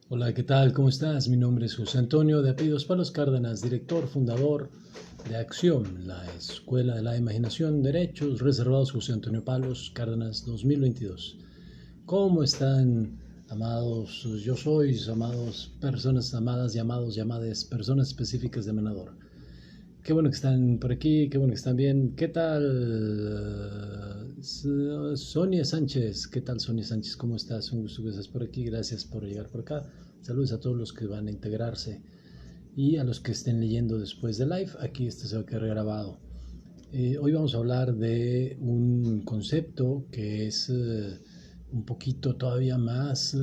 Hola, ¿qué tal? ¿Cómo estás? Mi nombre es José Antonio de Apellidos Palos Cárdenas, director, fundador de Acción, la Escuela de la Imaginación, Derechos Reservados José Antonio Palos Cárdenas 2022. ¿Cómo están, amados? Yo soy, amados, personas amadas, llamados, llamadas, personas específicas de Menador. Qué bueno que están por aquí, qué bueno que están bien. ¿Qué tal, Sonia Sánchez? ¿Qué tal, Sonia Sánchez? ¿Cómo estás? Un gusto que estés por aquí. Gracias por llegar por acá. Saludos a todos los que van a integrarse y a los que estén leyendo después de live. Aquí este se va a quedar grabado. Hoy vamos a hablar de un concepto que es un poquito todavía más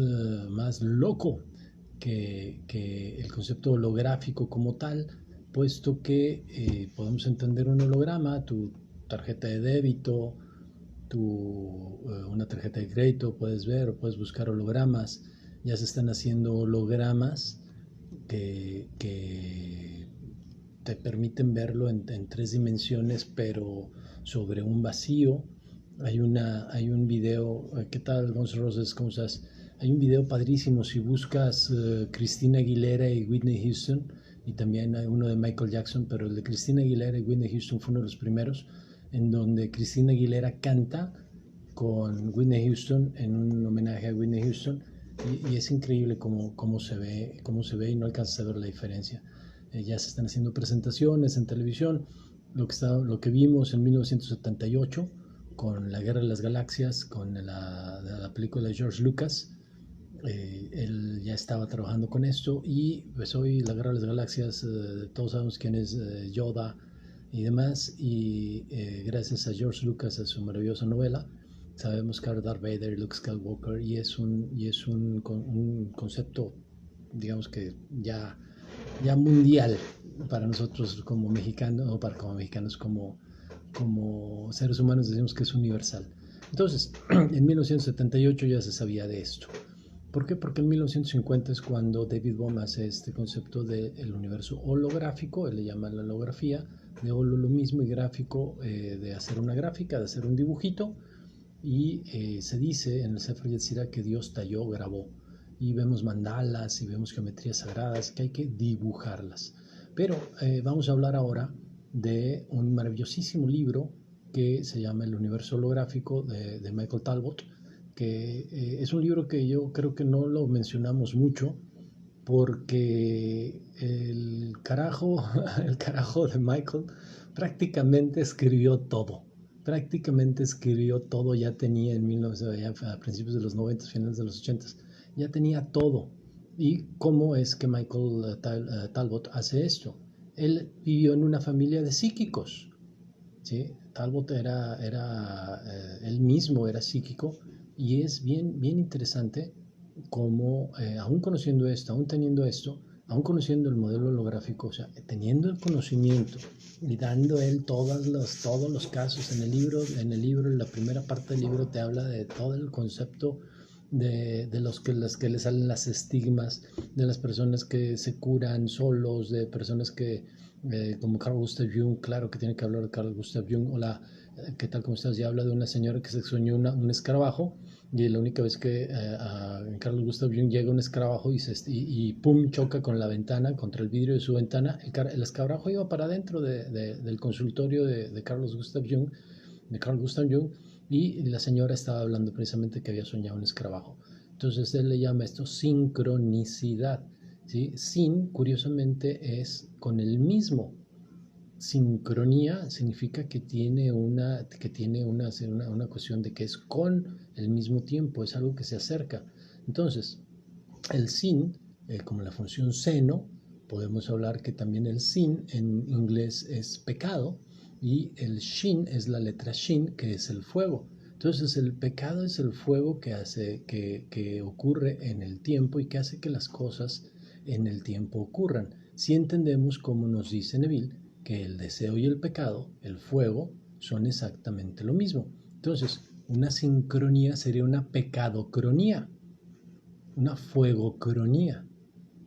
loco que el concepto holográfico como tal, puesto que podemos entender un holograma, tu tarjeta de débito, una tarjeta de crédito, puedes ver o puedes buscar hologramas. Ya se están haciendo hologramas que te permiten verlo en tres dimensiones, pero sobre un vacío. Hay un video, ¿qué tal, Gonzalo Roses? ¿Cómo estás? Hay un video padrísimo si buscas Christina Aguilera y Whitney Houston, y también hay uno de Michael Jackson, pero el de Christina Aguilera y Whitney Houston fue uno de los primeros, en donde Christina Aguilera canta con Whitney Houston en un homenaje a Whitney Houston, y es increíble cómo se ve y no alcanzas a ver la diferencia. Ya se están haciendo presentaciones en televisión, lo que vimos en 1978 con La Guerra de las Galaxias, con la película de George Lucas. Él ya estaba trabajando con esto, y pues hoy La Guerra de las Galaxias, todos sabemos quién es Yoda y demás, y gracias a George Lucas, a su maravillosa novela, sabemos que ahora Darth Vader y Luke Skywalker, un concepto, digamos que ya mundial para nosotros como mexicanos, o para como mexicanos, como seres humanos decimos que es universal. Entonces, en 1978 ya se sabía de esto. ¿Por qué? Porque en 1950 es cuando David Bohm hace este concepto del universo holográfico. Él le llama la holografía, de holo lo mismo y gráfico, de hacer una gráfica, de hacer un dibujito, y se dice en el Sefer Yetzirah que Dios talló, grabó, y vemos mandalas y vemos geometrías sagradas que hay que dibujarlas. Pero vamos a hablar ahora de un maravillosísimo libro que se llama El universo holográfico de Michael Talbot, que es un libro que yo creo que no lo mencionamos mucho, porque el carajo de Michael prácticamente escribió todo. Prácticamente escribió todo, ya tenía en 1900, ya a principios de los 90, finales de los 80, ya tenía todo. ¿Y cómo es que Michael Talbot hace esto? Él vivió en una familia de psíquicos, ¿sí? Talbot él mismo era psíquico, y es bien interesante cómo, aún conociendo esto, aún teniendo esto, aún conociendo el modelo holográfico, o sea, teniendo el conocimiento y dando él todos los casos en la primera parte del libro te habla de todo el concepto de las que le salen las estigmas, de las personas que se curan solos, de personas que como Carl Gustav Jung. Claro que tiene que hablar de Carl Gustav Jung. Hola, ¿qué tal? ¿Cómo estás? Ya habla de una señora que se soñó un escarabajo, y la única vez que a Carl Gustav Jung llega un escarabajo y pum, choca con la ventana, contra el vidrio de su ventana, el escarabajo iba para adentro del consultorio de Carl Gustav Jung, y la señora estaba hablando precisamente que había soñado un escarabajo. Entonces él le llama esto sincronicidad. ¿Sí? Sin, curiosamente, es con el mismo. Sincronía significa que tiene una cuestión de que es con el mismo tiempo, es algo que se acerca. Entonces, el sin, como la función seno, podemos hablar que también el sin en inglés es pecado, y el shin es la letra shin, que es el fuego. Entonces el pecado es el fuego que ocurre en el tiempo, y que hace que las cosas en el tiempo ocurran. Si entendemos, como nos dice Neville, que el deseo y el pecado, el fuego, son exactamente lo mismo. Entonces, una sincronía sería una pecadocronía, una fuegocronía.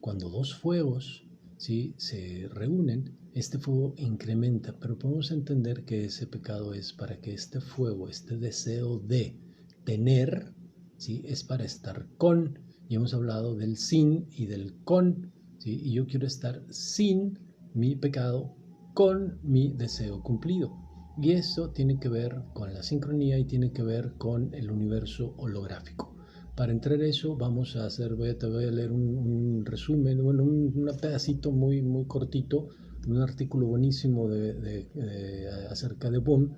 Cuando dos fuegos, ¿sí?, se reúnen, este fuego incrementa, pero podemos entender que ese pecado es para que este fuego, este deseo de tener, ¿sí?, es para estar con, y hemos hablado del sin y del con, ¿sí? Y yo quiero estar sin mi pecado, con mi deseo cumplido. Y eso tiene que ver con la sincronía y tiene que ver con el universo holográfico. Para entrar a eso vamos a hacer, te voy a leer un resumen, bueno, un pedacito muy, muy cortito, un artículo buenísimo acerca de Bohm.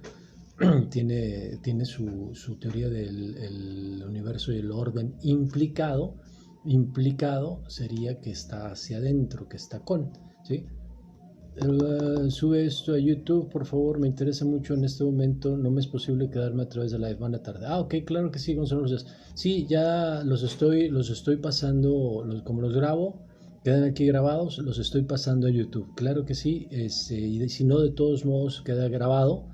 Tiene su teoría del universo y el orden implicado. Implicado sería que está hacia adentro, que está con, ¿sí? Sube esto a YouTube, por favor, me interesa mucho en este momento, no me es posible quedarme a través de live, van a tarde. Ok, claro que sí, Gonzalo Rosas. Sí, ya los estoy pasando, como los grabo, quedan aquí grabados, los estoy pasando a YouTube. Claro que sí, y si no, de todos modos queda grabado,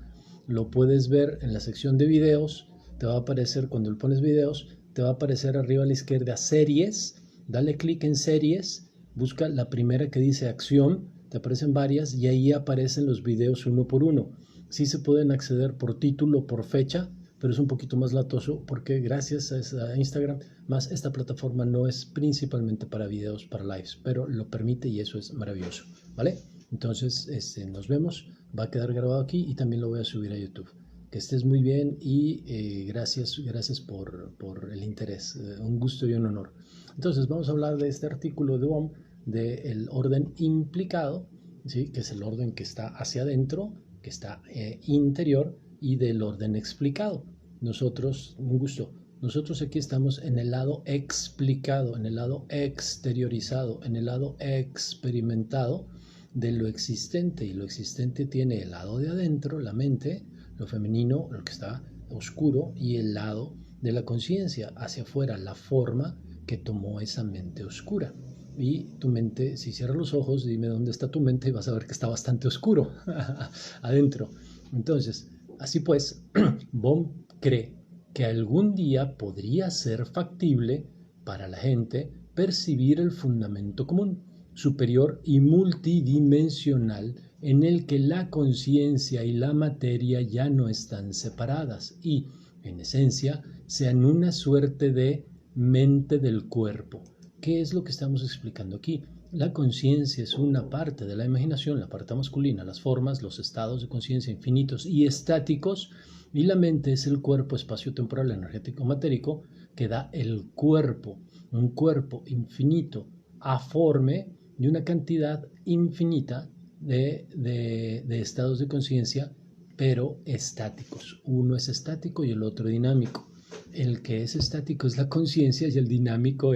lo puedes ver en la sección de videos, te va a aparecer, cuando le pones videos, te va a aparecer arriba a la izquierda series, dale clic en series, busca la primera que dice acción, te aparecen varias y ahí aparecen los videos uno por uno. Sí se pueden acceder por título, por fecha, pero es un poquito más latoso porque gracias a Instagram, más esta plataforma no es principalmente para videos, para lives, pero lo permite y eso es maravilloso, ¿vale? Entonces, nos vemos, va a quedar grabado aquí y también lo voy a subir a YouTube. Que estés muy bien y gracias por el interés, un gusto y un honor. Entonces, vamos a hablar de este artículo de Bohm, del orden implicado, ¿sí? Que es el orden que está hacia adentro, que está interior, y del orden explicado. Nosotros, un gusto, nosotros aquí estamos en el lado explicado, en el lado exteriorizado, en el lado experimentado de lo existente, y lo existente tiene el lado de adentro, la mente, lo femenino, lo que está oscuro, y el lado de la conciencia, hacia afuera, la forma que tomó esa mente oscura. Y tu mente, si cierras los ojos, dime dónde está tu mente y vas a ver que está bastante oscuro adentro. Entonces, así pues, Bohm cree que algún día podría ser factible para la gente percibir el fundamento común, superior y multidimensional, en el que la conciencia y la materia ya no están separadas y, en esencia, sean una suerte de mente del cuerpo. ¿Qué es lo que estamos explicando aquí? La conciencia es una parte de la imaginación, la parte masculina, las formas, los estados de conciencia infinitos y estáticos, y la mente es el cuerpo espacio-temporal energético matérico que da el cuerpo, un cuerpo infinito, aforme, de una cantidad infinita de estados de conciencia, pero estáticos. Uno es estático y el otro dinámico. El que es estático es la conciencia y el dinámico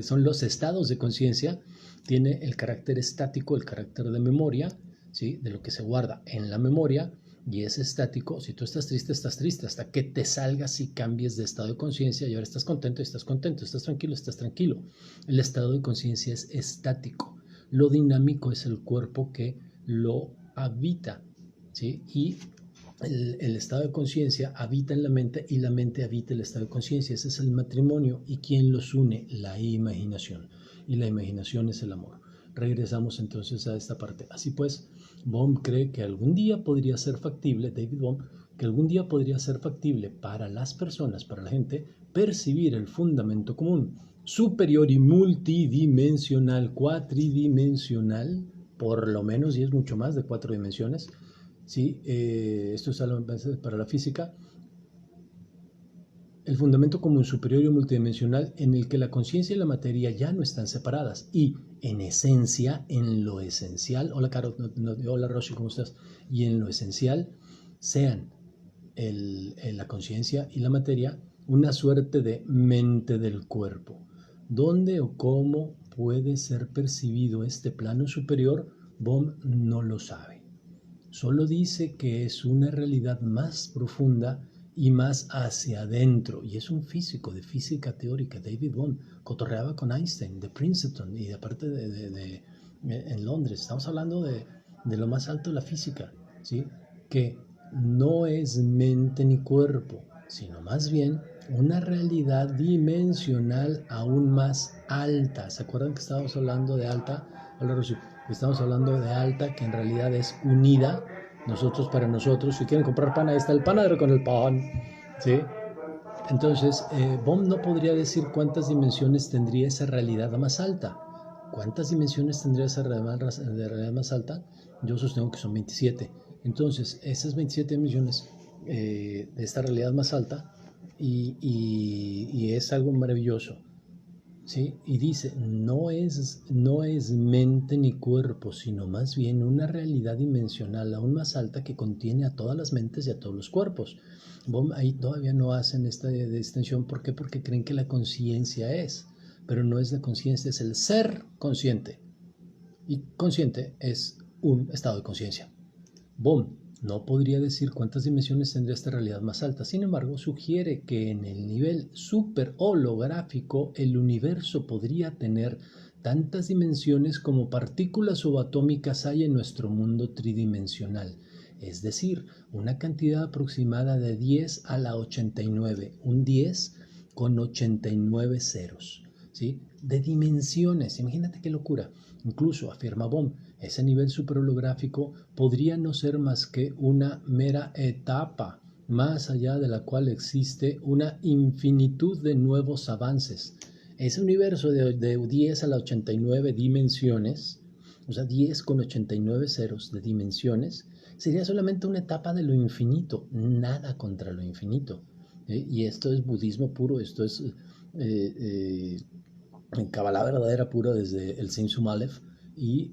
son los estados de conciencia. Tiene el carácter estático, el carácter de memoria, ¿sí? De lo que se guarda en la memoria, y es estático. Si tú estás triste hasta que te salgas y cambies de estado de conciencia y ahora estás contento, estás tranquilo, estás tranquilo. El estado de conciencia es estático. Lo dinámico es el cuerpo que lo habita, ¿sí? Y el estado de conciencia habita en la mente y la mente habita el estado de conciencia. Ese es el matrimonio. ¿Y quién los une? La imaginación. Y la imaginación es el amor. Regresamos entonces a esta parte. Así pues, Bohm cree que algún día podría ser factible, David Bohm, que algún día podría ser factible para las personas, para la gente, percibir el fundamento común, superior y multidimensional, cuatridimensional, por lo menos, y es mucho más de 4 dimensiones. Sí, esto es algo para la física. El fundamento común superior y multidimensional en el que la conciencia y la materia ya no están separadas y, en esencia, en lo esencial, hola Caro, hola Roshi, ¿cómo estás? Y en lo esencial sean la conciencia y la materia una suerte de mente del cuerpo. ¿Dónde o cómo puede ser percibido este plano superior? Bohm no lo sabe. Solo dice que es una realidad más profunda y más hacia adentro. Y es un físico de física teórica, David Bohm. Cotorreaba con Einstein, de Princeton y de parte en Londres. Estamos hablando de lo más alto de la física, ¿sí? Que no es mente ni cuerpo, sino más bien una realidad dimensional aún más alta. ¿Se acuerdan que estábamos hablando de alta? Hola, Rosy. Estamos hablando de alta, que en realidad es unida. Nosotros para nosotros, si quieren comprar pan, ahí está el panadero con el pan, ¿sí? Entonces, Bohm no podría decir cuántas dimensiones tendría esa realidad más alta. ¿Cuántas dimensiones tendría esa realidad más alta? Yo sostengo que son 27. Entonces, esas 27 dimensiones de esta realidad más alta, y es algo maravilloso, ¿sí? Y dice, no es mente ni cuerpo, sino más bien una realidad dimensional aún más alta que contiene a todas las mentes y a todos los cuerpos. Ahí todavía no hacen esta distinción. ¿Por qué? Porque creen que la conciencia es, pero no es la conciencia, es el ser consciente. Y consciente es un estado de conciencia. Bohm no podría decir cuántas dimensiones tendría esta realidad más alta. Sin embargo, sugiere que en el nivel super holográfico el universo podría tener tantas dimensiones como partículas subatómicas hay en nuestro mundo tridimensional. Es decir, una cantidad aproximada de 10 a la 89, un 10 con 89 ceros, ¿sí? De dimensiones. Imagínate qué locura. Incluso, afirma Bohm, ese nivel superholográfico podría no ser más que una mera etapa, más allá de la cual existe una infinitud de nuevos avances. Ese universo de 10 a la 89 dimensiones, o sea, 10 con 89 ceros de dimensiones, sería solamente una etapa de lo infinito, nada contra lo infinito. Y esto es budismo puro, esto es Kabbalah verdadera pura desde el Sein Sum Aleph y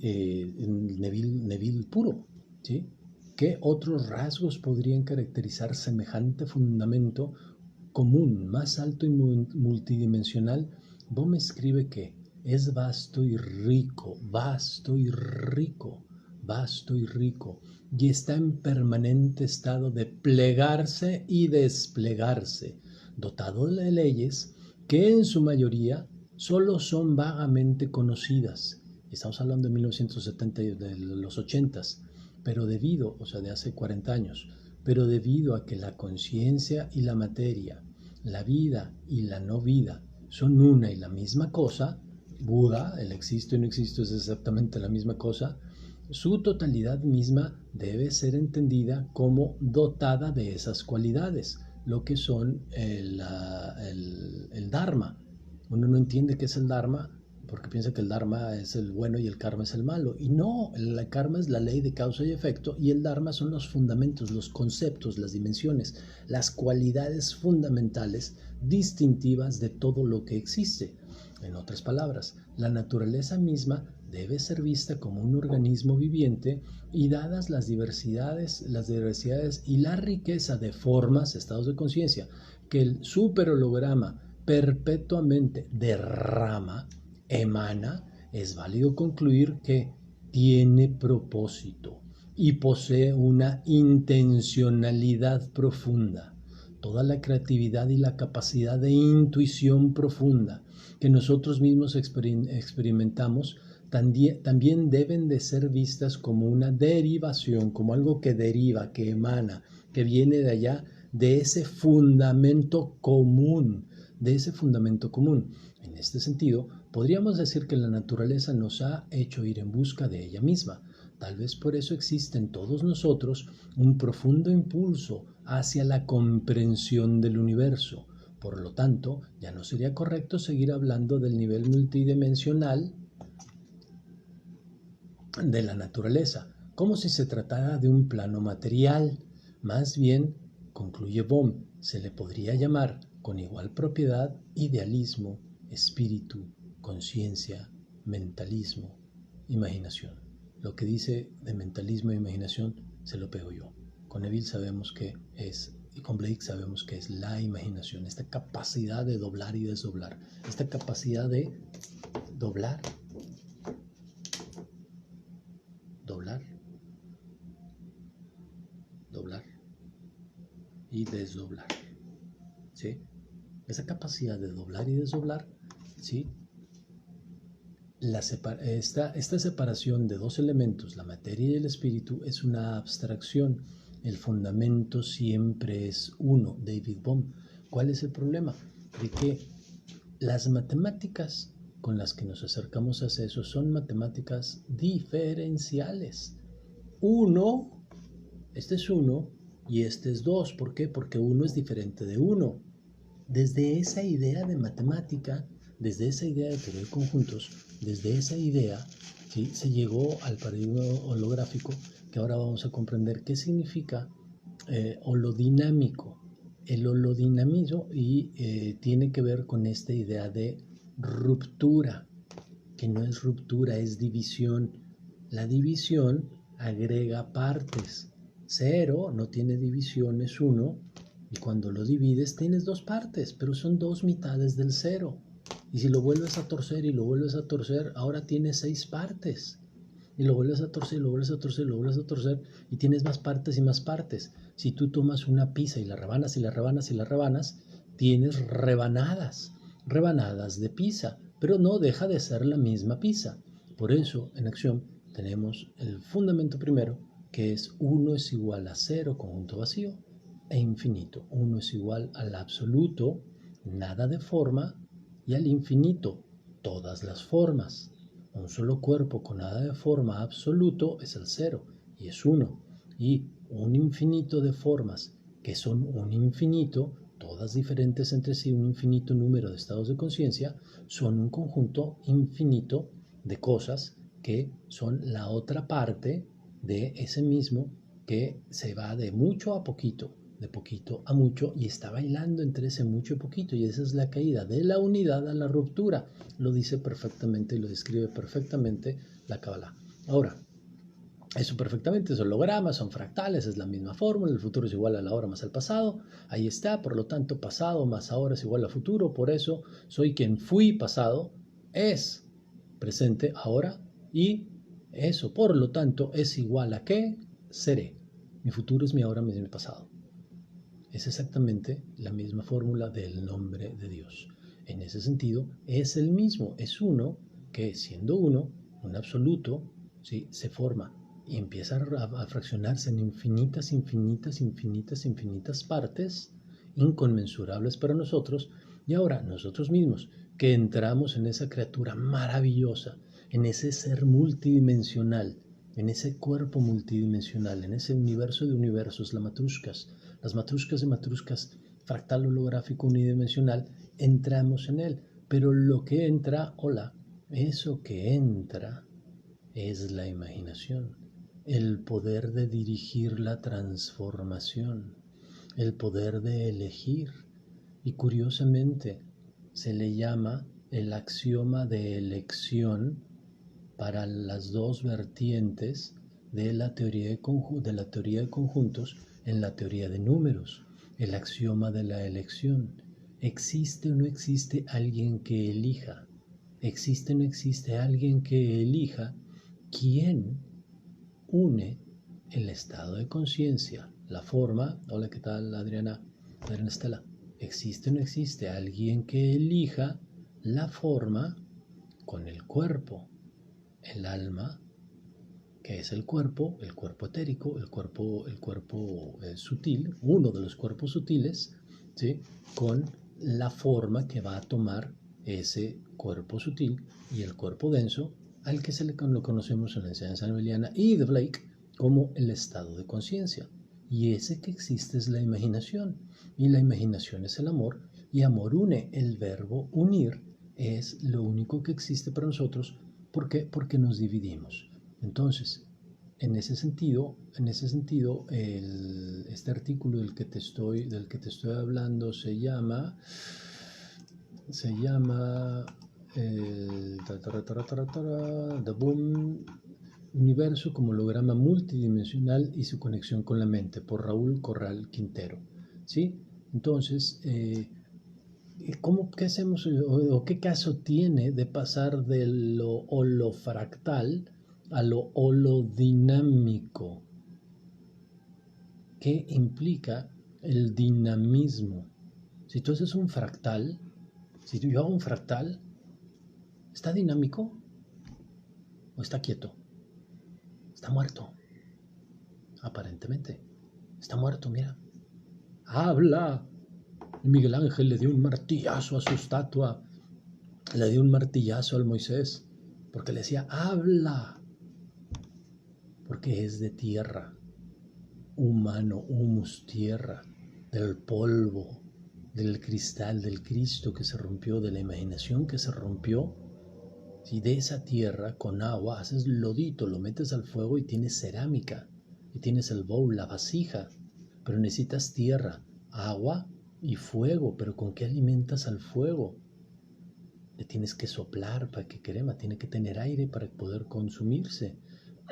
Neville puro, ¿sí? ¿Qué otros rasgos podrían caracterizar semejante fundamento común, más alto y multidimensional? Bohm escribe que es vasto y rico, vasto y rico, vasto y rico, y está en permanente estado de plegarse y desplegarse, dotado de leyes que en su mayoría solo son vagamente conocidas. Estamos hablando de 1970 y de los 80s, pero debido, o sea, de hace 40 años, pero debido a que la conciencia y la materia, la vida y la no vida son una y la misma cosa, Buda, el existo y no existo es exactamente la misma cosa, su totalidad misma debe ser entendida como dotada de esas cualidades, lo que son el Dharma. Uno no entiende qué es el Dharma porque piensa que el Dharma es el bueno y el karma es el malo. Y no, el karma es la ley de causa y efecto y el Dharma son los fundamentos, los conceptos, las dimensiones, las cualidades fundamentales distintivas de todo lo que existe. En otras palabras, la naturaleza misma debe ser vista como un organismo viviente y dadas las diversidades y la riqueza de formas, estados de conciencia, que el superholograma perpetuamente derrama, emana, es válido concluir que tiene propósito y posee una intencionalidad profunda. Toda la creatividad y la capacidad de intuición profunda que nosotros mismos experimentamos también deben de ser vistas como una derivación, como algo que deriva, que emana, que viene de allá, de ese fundamento común, de ese fundamento común. En este sentido, podríamos decir que la naturaleza nos ha hecho ir en busca de ella misma. Tal vez por eso existe en todos nosotros un profundo impulso hacia la comprensión del universo. Por lo tanto, ya no sería correcto seguir hablando del nivel multidimensional de la naturaleza, como si se tratara de un plano material. Más bien, concluye Bohm, se le podría llamar con igual propiedad idealismo, espíritu, conciencia, mentalismo, imaginación. Lo que dice de mentalismo e imaginación se lo pego yo. Con Neville sabemos que es, y con Blake sabemos que es la imaginación, esta capacidad de doblar y desdoblar, esta capacidad de doblar, doblar, doblar y desdoblar, ¿sí? Esa capacidad de doblar y desdoblar, ¿sí? Esta separación de dos elementos, la materia y el espíritu, es una abstracción. El fundamento siempre es uno. David Bohm. ¿Cuál es el problema? De que las matemáticas con las que nos acercamos a eso son matemáticas diferenciales. Uno, este es uno y este es dos. ¿Por qué? Porque uno es diferente de uno. Desde esa idea de matemática, desde esa idea de teoría de conjuntos, desde esa idea, ¿sí?, se llegó al paradigma holográfico, que ahora vamos a comprender qué significa holodinámico. El holodinamismo tiene que ver con esta idea de ruptura, que no es ruptura, es división. La división agrega partes. Cero no tiene división, es uno, y cuando lo divides tienes dos partes, pero son dos mitades del cero. Y si lo vuelves a torcer y lo vuelves a torcer, ahora tienes 6 partes. Y lo vuelves a torcer, lo vuelves a torcer, lo vuelves a torcer, y tienes más partes y más partes. Si tú tomas una pizza y la rebanas y la rebanas y la rebanas, tienes rebanadas, rebanadas de pizza, pero no deja de ser la misma pizza. Por eso, en acción, tenemos el fundamento primero, que es 1 es igual a 0, conjunto vacío, e infinito. 1 es igual al absoluto, nada de forma, y al infinito, todas las formas. Un solo cuerpo con nada de forma absoluto es el 0 y es 1. Y un infinito de formas que son un infinito, todas diferentes entre sí, un infinito número de estados de conciencia, son un conjunto infinito de cosas que son la otra parte de ese mismo, que se va de mucho a poquito, de poquito a mucho, y está bailando entre ese mucho y poquito, y esa es la caída de la unidad a la ruptura. Lo dice perfectamente y lo describe perfectamente la Kabbalah. Ahora, eso perfectamente, son hologramas, son fractales, es la misma fórmula, el futuro es igual a la hora más al pasado, ahí está, por lo tanto pasado más ahora es igual a futuro, por eso soy quien fui pasado, es presente ahora, y eso por lo tanto es igual a ¿qué? Seré. Mi futuro es mi ahora, es mi pasado. Es exactamente la misma fórmula del nombre de Dios. En ese sentido, es el mismo, es uno que, siendo uno, un absoluto, ¿sí?, se forma y empieza a fraccionarse en infinitas, infinitas, infinitas, infinitas partes inconmensurables para nosotros, y ahora nosotros mismos, que entramos en esa criatura maravillosa, en ese ser multidimensional, en ese cuerpo multidimensional, en ese universo de universos, las matrushkas de matrushkas, fractal holográfico unidimensional, entramos en él. Pero lo que entra, eso que entra es la imaginación, el poder de dirigir la transformación, el poder de elegir. Y curiosamente se le llama el axioma de elección para las dos vertientes de la teoría de conjuntos en la teoría de números, el axioma de la elección. ¿Existe o no existe alguien que elija? ¿Existe o no existe alguien que elija quién une el estado de conciencia, la forma? Hola, ¿qué tal, Adriana? Adriana Estela. ¿Existe o no existe alguien que elija la forma con el cuerpo, el alma, que es el cuerpo etérico, el cuerpo sutil, uno de los cuerpos sutiles, ¿sí?, con la forma que va a tomar ese cuerpo sutil, y el cuerpo denso, al que lo conocemos en la enseñanza neweliana y de Blake como el estado de conciencia. Y ese que existe es la imaginación, y la imaginación es el amor, y amor une. El verbo unir es lo único que existe para nosotros. ¿Por qué? Porque nos dividimos. Entonces, en ese sentido, este artículo del que te estoy hablando se llama The Boom, Universo como holograma multidimensional y su conexión con la mente, por Raúl Corral Quintero. ¿Sí? Entonces, ¿qué hacemos o qué caso tiene de pasar de lo holofractal a lo holodinámico? ¿Qué implica el dinamismo? Si tú haces un fractal, si yo hago un fractal, ¿está dinámico o está quieto? Está muerto, aparentemente. Está muerto, mira. ¡Habla! Y Miguel Ángel le dio un martillazo a su estatua, le dio un martillazo al Moisés, porque le decía, habla, porque es de tierra, humano, humus, tierra, del polvo, del cristal, del Cristo que se rompió, de la imaginación que se rompió. Si de esa tierra con agua haces lodito, lo metes al fuego y tienes cerámica, y tienes el bowl, la vasija, pero necesitas tierra, agua y fuego. ¿Pero con qué alimentas al fuego? Le tienes que soplar para que crema, tiene que tener aire para poder consumirse.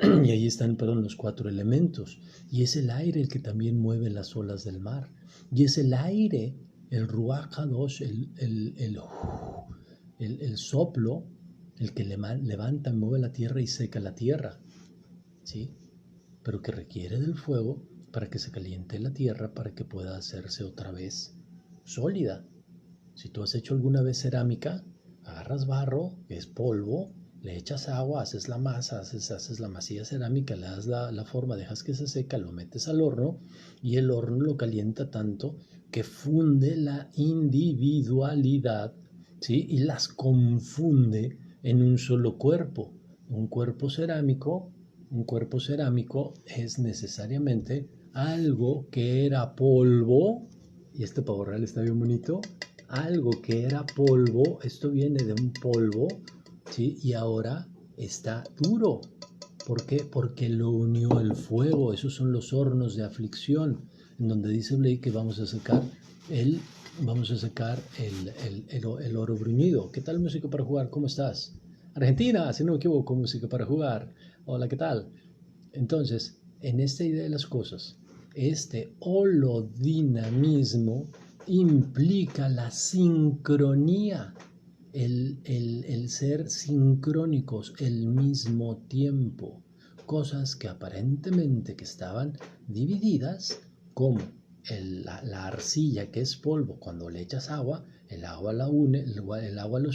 Y ahí están, los 4 elementos. Y es el aire el que también mueve las olas del mar. Y es el aire, el Ruach HaKodesh, el soplo, el que levanta, mueve la tierra y seca la tierra. ¿Sí? Pero que requiere del fuego para que se caliente la tierra, para que pueda hacerse otra vez sólida. Si tú has hecho alguna vez cerámica, agarras barro, que es polvo, le echas agua, haces la masa, haces la masilla cerámica, le das la forma, dejas que se seca, lo metes al horno y el horno lo calienta tanto que funde la individualidad, ¿sí? Y las confunde en un solo cuerpo. Un cuerpo cerámico es necesariamente algo que era polvo, y este pavo real está bien bonito, algo que era polvo, esto viene de un polvo, ¿sí? Y ahora está duro. ¿Por qué? Porque lo unió el fuego. Esos son los hornos de aflicción, en donde dice Blake que vamos a sacar el oro bruñido. ¿Qué tal música para jugar? ¿Cómo estás? Argentina, si no me equivoco, música para jugar. Hola, ¿qué tal? Entonces, en esta idea de las cosas, este holodinamismo implica la sincronía, el ser sincrónicos, el mismo tiempo, cosas que aparentemente que estaban divididas, como la arcilla, que es polvo, cuando le echas agua, el agua los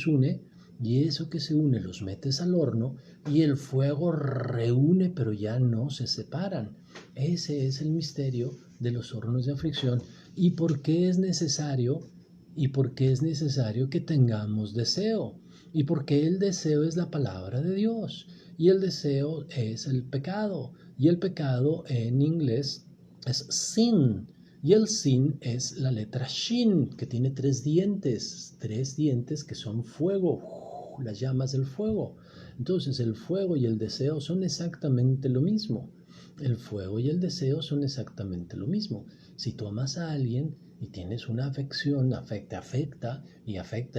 une, y eso que se une los metes al horno y el fuego reúne, pero ya no se separan. Ese es el misterio de los hornos de aflicción. ¿Y por qué es necesario? ¿Y por qué es necesario que tengamos deseo? ¿Y por qué el deseo es la palabra de Dios? Y el deseo es el pecado. Y el pecado en inglés es sin. Y el sin es la letra shin, que tiene 3 dientes. 3 dientes que son fuego, las llamas del fuego. Entonces el fuego y el deseo son exactamente lo mismo. El fuego y el deseo son exactamente lo mismo. Si tú amas a alguien y tienes una afección, afecta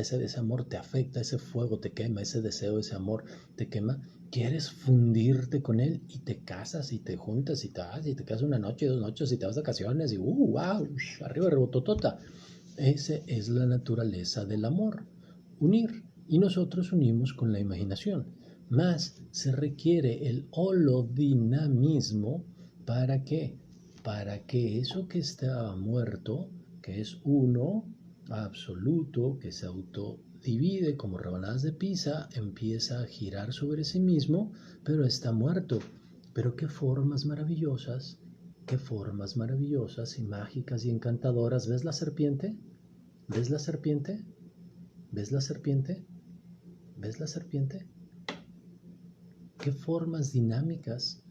ese amor, te afecta, ese fuego te quema, ese deseo, ese amor te quema, quieres fundirte con él y te casas y te juntas y te casas una noche, 2 noches y te vas de vacaciones y wow, arriba rebototota. Esa es la naturaleza del amor, unir. Y nosotros unimos con la imaginación. Más se requiere el holodinamismo. ¿Para qué? Para que eso que estaba muerto, que es uno absoluto, que se autodivide como rebanadas de pizza, empieza a girar sobre sí mismo, pero está muerto. Pero qué formas maravillosas y mágicas y encantadoras. ¿Ves la serpiente? ¿Ves la serpiente? ¿Ves la serpiente? ¿Ves la serpiente? Qué formas dinámicas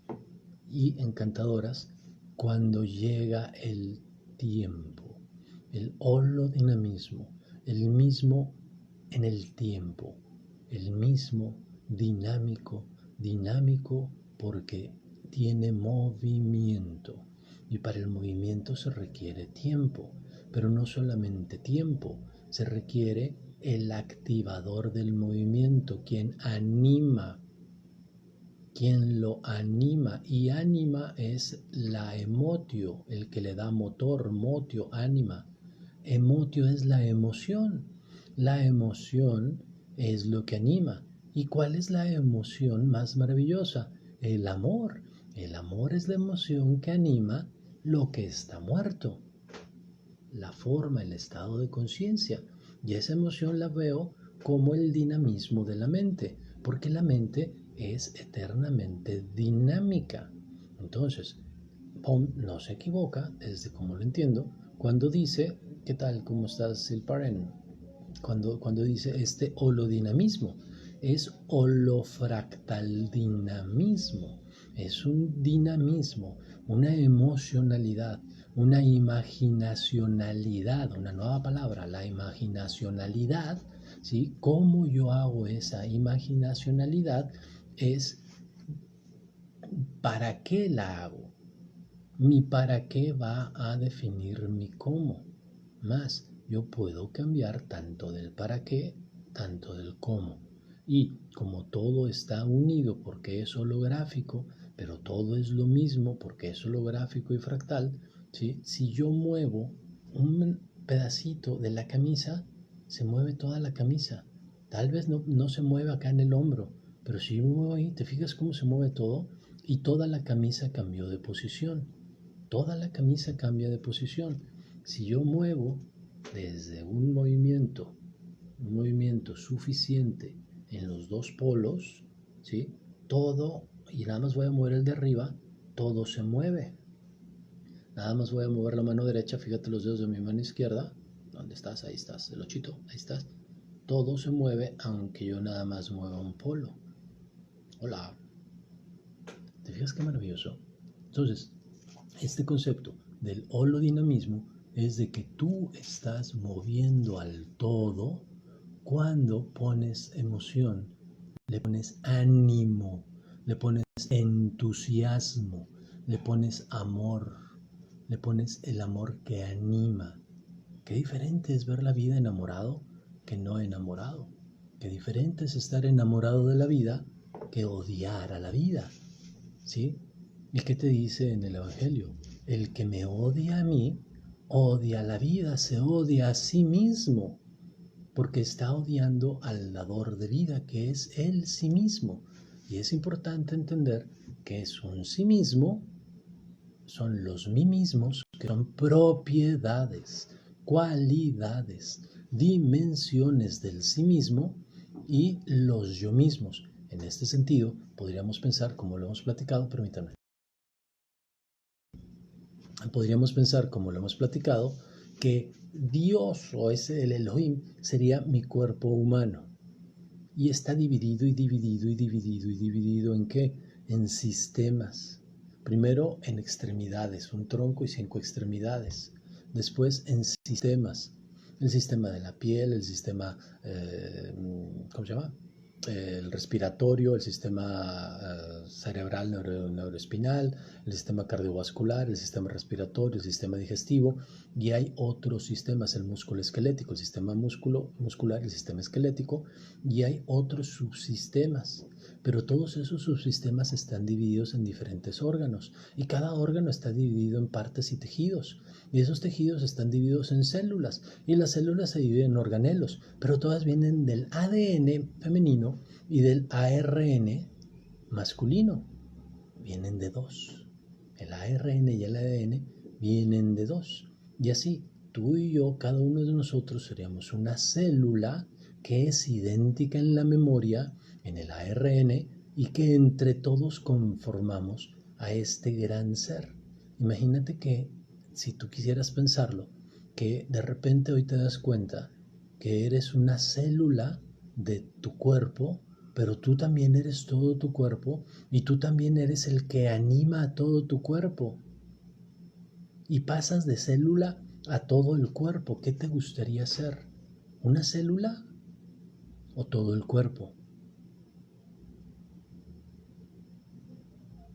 y encantadoras cuando llega el tiempo, el holodinamismo, el mismo en el tiempo, el mismo dinámico porque tiene movimiento, y para el movimiento se requiere tiempo, pero no solamente tiempo, se requiere el activador del movimiento, quien lo anima, y anima es la emotio, el que le da motor, motio, anima. Emotio es la emoción es lo que anima. ¿Y cuál es la emoción más maravillosa? El amor es la emoción que anima lo que está muerto, la forma, el estado de conciencia, y esa emoción la veo como el dinamismo de la mente, porque la mente es eternamente dinámica. Entonces, Pom no se equivoca, desde como lo entiendo, cuando dice, ¿qué tal? ¿Cómo estás, Silparen? Cuando dice este holodinamismo, es holofractal dinamismo, es un dinamismo, una emocionalidad, una imaginacionalidad, una nueva palabra, la imaginacionalidad, ¿sí? ¿Cómo yo hago esa imaginacionalidad? Es ¿para qué la hago? Mi para qué va a definir mi cómo. Más, yo puedo cambiar tanto del para qué, tanto del cómo. Y como todo está unido porque es holográfico, pero todo es lo mismo porque es holográfico y fractal, ¿sí? Si yo muevo un pedacito de la camisa, se mueve toda la camisa. Tal vez no se mueve acá en el hombro, pero si yo me muevo ahí, ¿te fijas cómo se mueve todo? Y toda la camisa cambió de posición. Toda la camisa cambia de posición. Si yo muevo desde un movimiento suficiente en los dos polos, ¿sí? Todo, y nada más voy a mover el de arriba, todo se mueve. Nada más voy a mover la mano derecha, fíjate los dedos de mi mano izquierda. ¿Dónde estás? Ahí estás, el ochito, ahí estás. Todo se mueve aunque yo nada más mueva un polo. Hola. ¿Te fijas qué maravilloso? Entonces, este concepto del holodinamismo es de que tú estás moviendo al todo cuando pones emoción, le pones ánimo, le pones entusiasmo, le pones amor, le pones el amor que anima. Qué diferente es ver la vida enamorado que no enamorado. Qué diferente es estar enamorado de la vida que odiar a la vida. ¿Sí? ¿Y qué te dice en el Evangelio? El que me odia a mí, odia la vida, se odia a sí mismo, porque está odiando al dador de vida, que es él sí mismo. Y es importante entender que es un sí mismo, son los mí mismos, que son propiedades, cualidades, dimensiones del sí mismo y los yo mismos. En este sentido, podríamos pensar, como lo hemos platicado, permítanme, podríamos pensar, como lo hemos platicado, que Dios o ese el Elohim sería mi cuerpo humano. Y está dividido y dividido y dividido y dividido ¿en qué? En sistemas. Primero en extremidades, un tronco y 5 extremidades. Después en sistemas. El sistema de la piel, el sistema, ¿cómo se llama? El respiratorio, el sistema cerebral neuroespinal, el sistema cardiovascular, el sistema respiratorio, el sistema digestivo, y hay otros sistemas, el músculo esquelético, el sistema muscular, el sistema esquelético, y hay otros subsistemas, pero todos esos subsistemas están divididos en diferentes órganos, y cada órgano está dividido en partes y tejidos, y esos tejidos están divididos en células, y las células se dividen en organelos, pero todas vienen del ADN femenino y del ARN masculino. Vienen de dos. El ARN y el ADN vienen de dos. Y así, tú y yo, cada uno de nosotros seríamos una célula que es idéntica en la memoria, en el ARN, y que entre todos conformamos a este gran ser. Imagínate que, si tú quisieras pensarlo, que de repente hoy te das cuenta que eres una célula de tu cuerpo, pero tú también eres todo tu cuerpo y tú también eres el que anima a todo tu cuerpo. Y pasas de célula a todo el cuerpo. ¿Qué te gustaría ser? ¿Una célula o todo el cuerpo?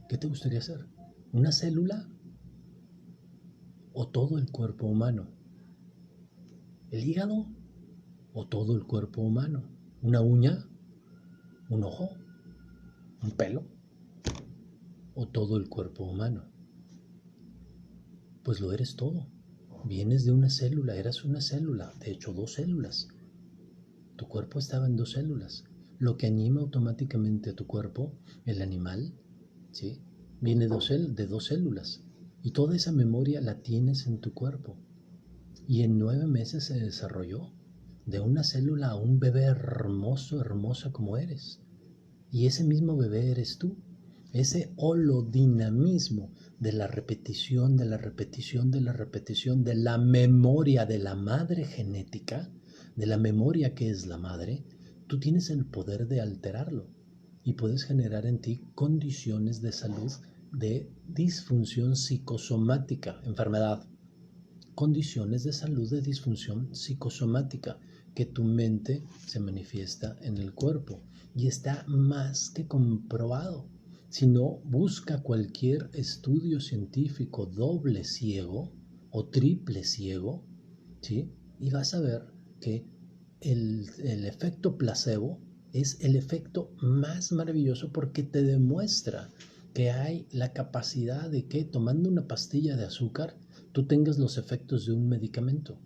¿Qué te gustaría ser? ¿Una célula o todo el cuerpo humano? ¿El hígado o todo el cuerpo humano? ¿Una uña? ¿Un ojo? ¿Un pelo? ¿O todo el cuerpo humano? Pues lo eres todo. Vienes de una célula, eras una célula, de hecho 2 células. Tu cuerpo estaba en 2 células. Lo que anima automáticamente a tu cuerpo, el animal, ¿sí? Viene de 2 células. Y toda esa memoria la tienes en tu cuerpo. Y en 9 meses se desarrolló de una célula a un bebé hermoso, hermosa como eres. Y ese mismo bebé eres tú. Ese holodinamismo de la repetición, de la repetición, de la repetición, de la memoria de la madre genética, de la memoria que es la madre, tú tienes el poder de alterarlo y puedes generar en ti condiciones de salud, de disfunción psicosomática, enfermedad. condiciones de salud de disfunción psicosomática, que tu mente se manifiesta en el cuerpo y está más que comprobado. Si no, busca cualquier estudio científico doble ciego o triple ciego, ¿sí? Y vas a ver que el efecto placebo es el efecto más maravilloso porque te demuestra que hay la capacidad de que tomando una pastilla de azúcar tú tengas los efectos de un medicamento.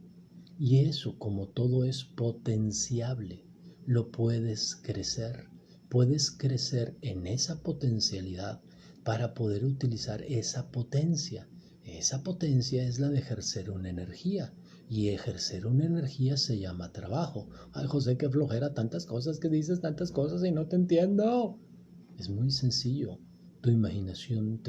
Y eso, como todo es potenciable, lo puedes crecer. Puedes crecer en esa potencialidad para poder utilizar esa potencia. Esa potencia es la de ejercer una energía. Y ejercer una energía se llama trabajo. Ay, José, qué flojera, tantas cosas que dices, tantas cosas y no te entiendo. Es muy sencillo. Tu imaginación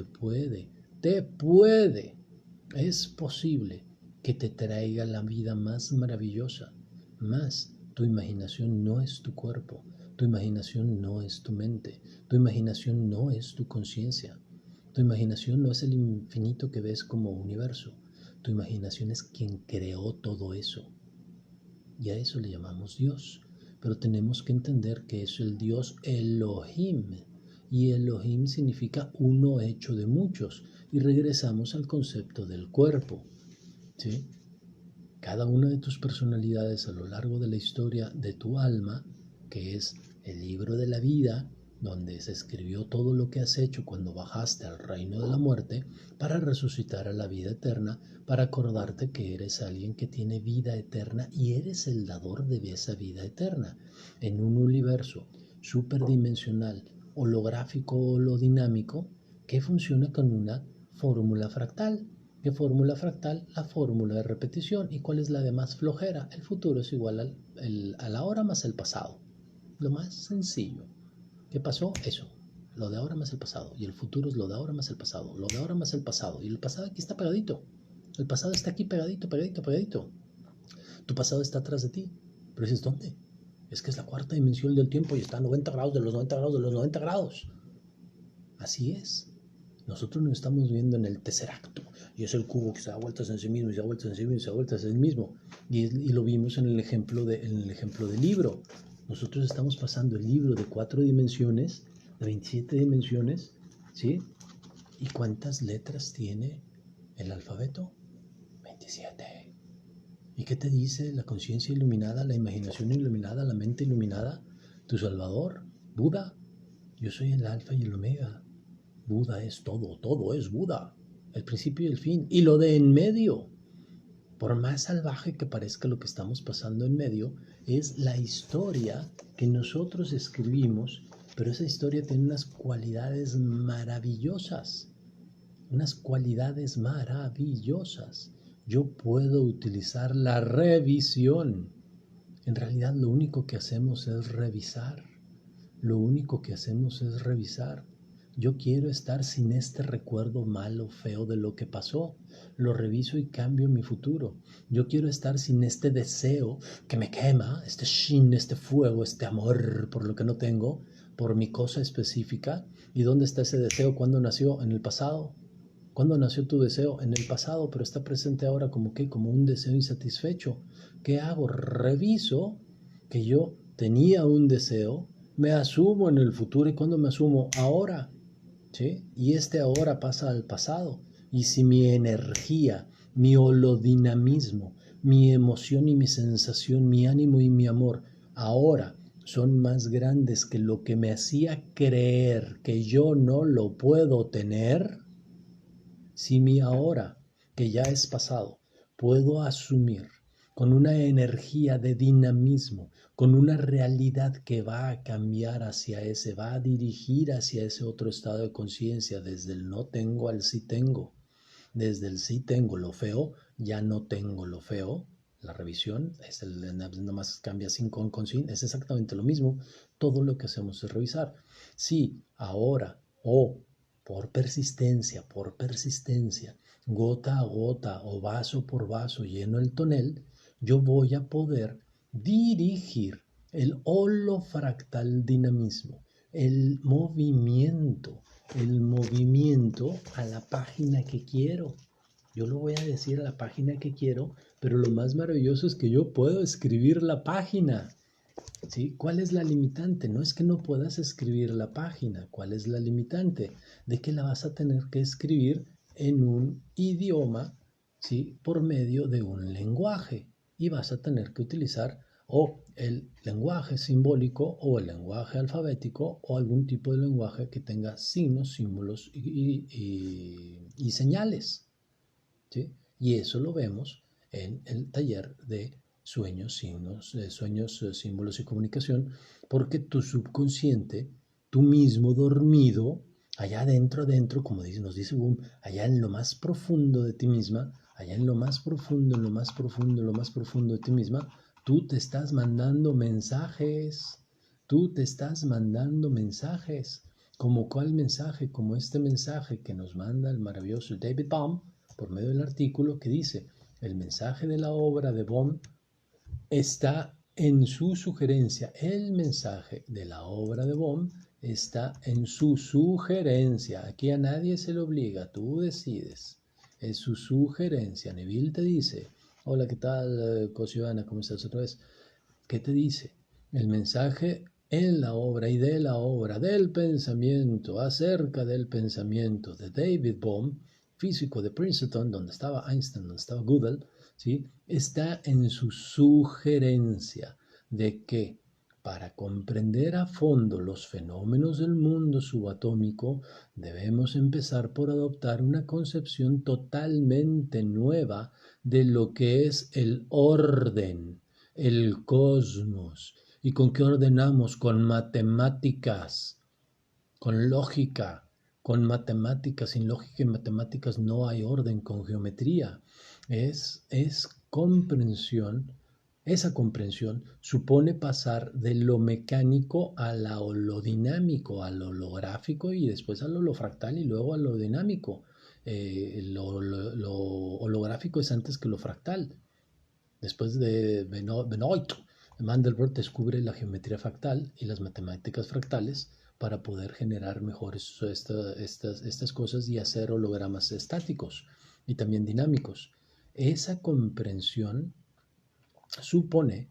es posible que te traiga la vida más maravillosa. Más, tu imaginación no es tu cuerpo, tu imaginación no es tu mente, tu imaginación no es tu conciencia, tu imaginación no es el infinito que ves como universo, tu imaginación es quien creó todo eso. Y a eso le llamamos Dios. Pero tenemos que entender que es el Dios Elohim. Y Elohim significa uno hecho de muchos. Y regresamos al concepto del cuerpo. ¿Sí? Cada una de tus personalidades a lo largo de la historia de tu alma, que es el libro de la vida, donde se escribió todo lo que has hecho cuando bajaste al reino de la muerte, para resucitar a la vida eterna, para acordarte que eres alguien que tiene vida eterna y eres el dador de esa vida eterna, en un universo superdimensional, holográfico o holodinámico, que funciona con una fórmula fractal. ¿Qué fórmula fractal? La fórmula de repetición. ¿Y cuál es la de más flojera? El futuro es igual a la hora más el pasado. Lo más sencillo. ¿Qué pasó? Eso. Lo de ahora más el pasado. Y el futuro es lo de ahora más el pasado. Lo de ahora más el pasado. Y el pasado aquí está pegadito. El pasado está aquí pegadito, pegadito, pegadito. Tu pasado está atrás de ti. Pero dices, ¿dónde? Es que es la cuarta dimensión del tiempo y está a 90 grados de los 90 grados de los 90 grados. Así es. Nosotros nos estamos viendo en el tercer acto y es el cubo que se da vueltas en sí mismo y se da vueltas en sí mismo y se da vueltas en sí mismo. Y lo vimos en el ejemplo del libro. Nosotros estamos pasando el libro de 4 dimensiones, de 27 dimensiones, ¿sí? ¿Y cuántas letras tiene el alfabeto? 27. ¿Y qué te dice la conciencia iluminada, la imaginación iluminada, la mente iluminada? Tu Salvador, Buda. Yo soy el alfa y el omega. Buda es todo, todo es Buda, el principio y el fin. Y lo de en medio, por más salvaje que parezca lo que estamos pasando en medio, es la historia que nosotros escribimos, pero esa historia tiene unas cualidades maravillosas, unas cualidades maravillosas. Yo puedo utilizar la revisión. En realidad lo único que hacemos es revisar. Lo único que hacemos es revisar. Yo quiero estar sin este recuerdo malo, feo de lo que pasó. Lo reviso y cambio mi futuro. Yo quiero estar sin este deseo que me quema, este shin, este fuego, este amor por lo que no tengo, por mi cosa específica. ¿Y dónde está ese deseo? ¿Cuándo nació? En el pasado. ¿Cuándo nació tu deseo? En el pasado, pero está presente ahora como que, como un deseo insatisfecho. ¿Qué hago? Reviso que yo tenía un deseo, me asumo en el futuro. ¿Y cuándo me asumo? Ahora. ¿Sí? Y este ahora pasa al pasado. Y si mi energía, mi holodinamismo, mi emoción y mi sensación, mi ánimo y mi amor ahora son más grandes que lo que me hacía creer que yo no lo puedo tener, si mi ahora, que ya es pasado, puedo asumir con una energía de dinamismo, con una realidad que va a cambiar hacia ese, va a dirigir hacia ese otro estado de conciencia, desde el no tengo al sí tengo, desde el sí tengo lo feo, ya no tengo lo feo. La revisión es nada más cambia sin con sin, es exactamente lo mismo. Todo lo que hacemos es revisar. Sí, ahora o por persistencia, gota a gota o vaso por vaso lleno el tonel, yo voy a poder dirigir el holofractal dinamismo, el movimiento a la página que quiero. Yo lo voy a decir a la página que quiero, pero lo más maravilloso es que yo puedo escribir la página. ¿Sí? ¿Cuál es la limitante? No es que no puedas escribir la página. ¿Cuál es la limitante? De que la vas a tener que escribir en un idioma, ¿sí? Por medio de un lenguaje. Y vas a tener que utilizar o el lenguaje simbólico o el lenguaje alfabético o algún tipo de lenguaje que tenga signos, símbolos y señales. ¿Sí? Y eso lo vemos en el taller de sueños, símbolos y comunicación, porque tu subconsciente, tú mismo dormido, allá adentro, como nos dice Boom, allá en lo más profundo de ti misma, allá en lo más profundo, en lo más profundo, en lo más profundo de ti misma, tú te estás mandando mensajes, tú te estás mandando mensajes. ¿Como cuál mensaje? Como este mensaje que nos manda el maravilloso David Bohm por medio del artículo que dice, el mensaje de la obra de Bohm está en su sugerencia. El mensaje de la obra de Bohm está en su sugerencia. Aquí a nadie se le obliga, tú decides. Es su sugerencia. Neville te dice, hola, ¿qué tal, Cosiana? ¿Cómo estás otra vez? ¿Qué te dice? El mensaje en la obra y de la obra del pensamiento, acerca del pensamiento de David Bohm, físico de Princeton, donde estaba Einstein, donde estaba Gödel, ¿sí? Está en su sugerencia de que para comprender a fondo los fenómenos del mundo subatómico, debemos empezar por adoptar una concepción totalmente nueva de lo que es el orden, el cosmos. ¿Y con qué ordenamos? Con matemáticas, con lógica, con matemáticas. Sin lógica y matemáticas no hay orden, con geometría. Es comprensión. Esa comprensión supone pasar de lo mecánico a lo dinámico, a lo holográfico y después a lo holofractal y luego a lo dinámico. Lo holográfico es antes que lo fractal. Después de Benoit, Mandelbrot descubre la geometría fractal y las matemáticas fractales para poder generar mejores estas cosas y hacer hologramas estáticos y también dinámicos. Esa comprensión supone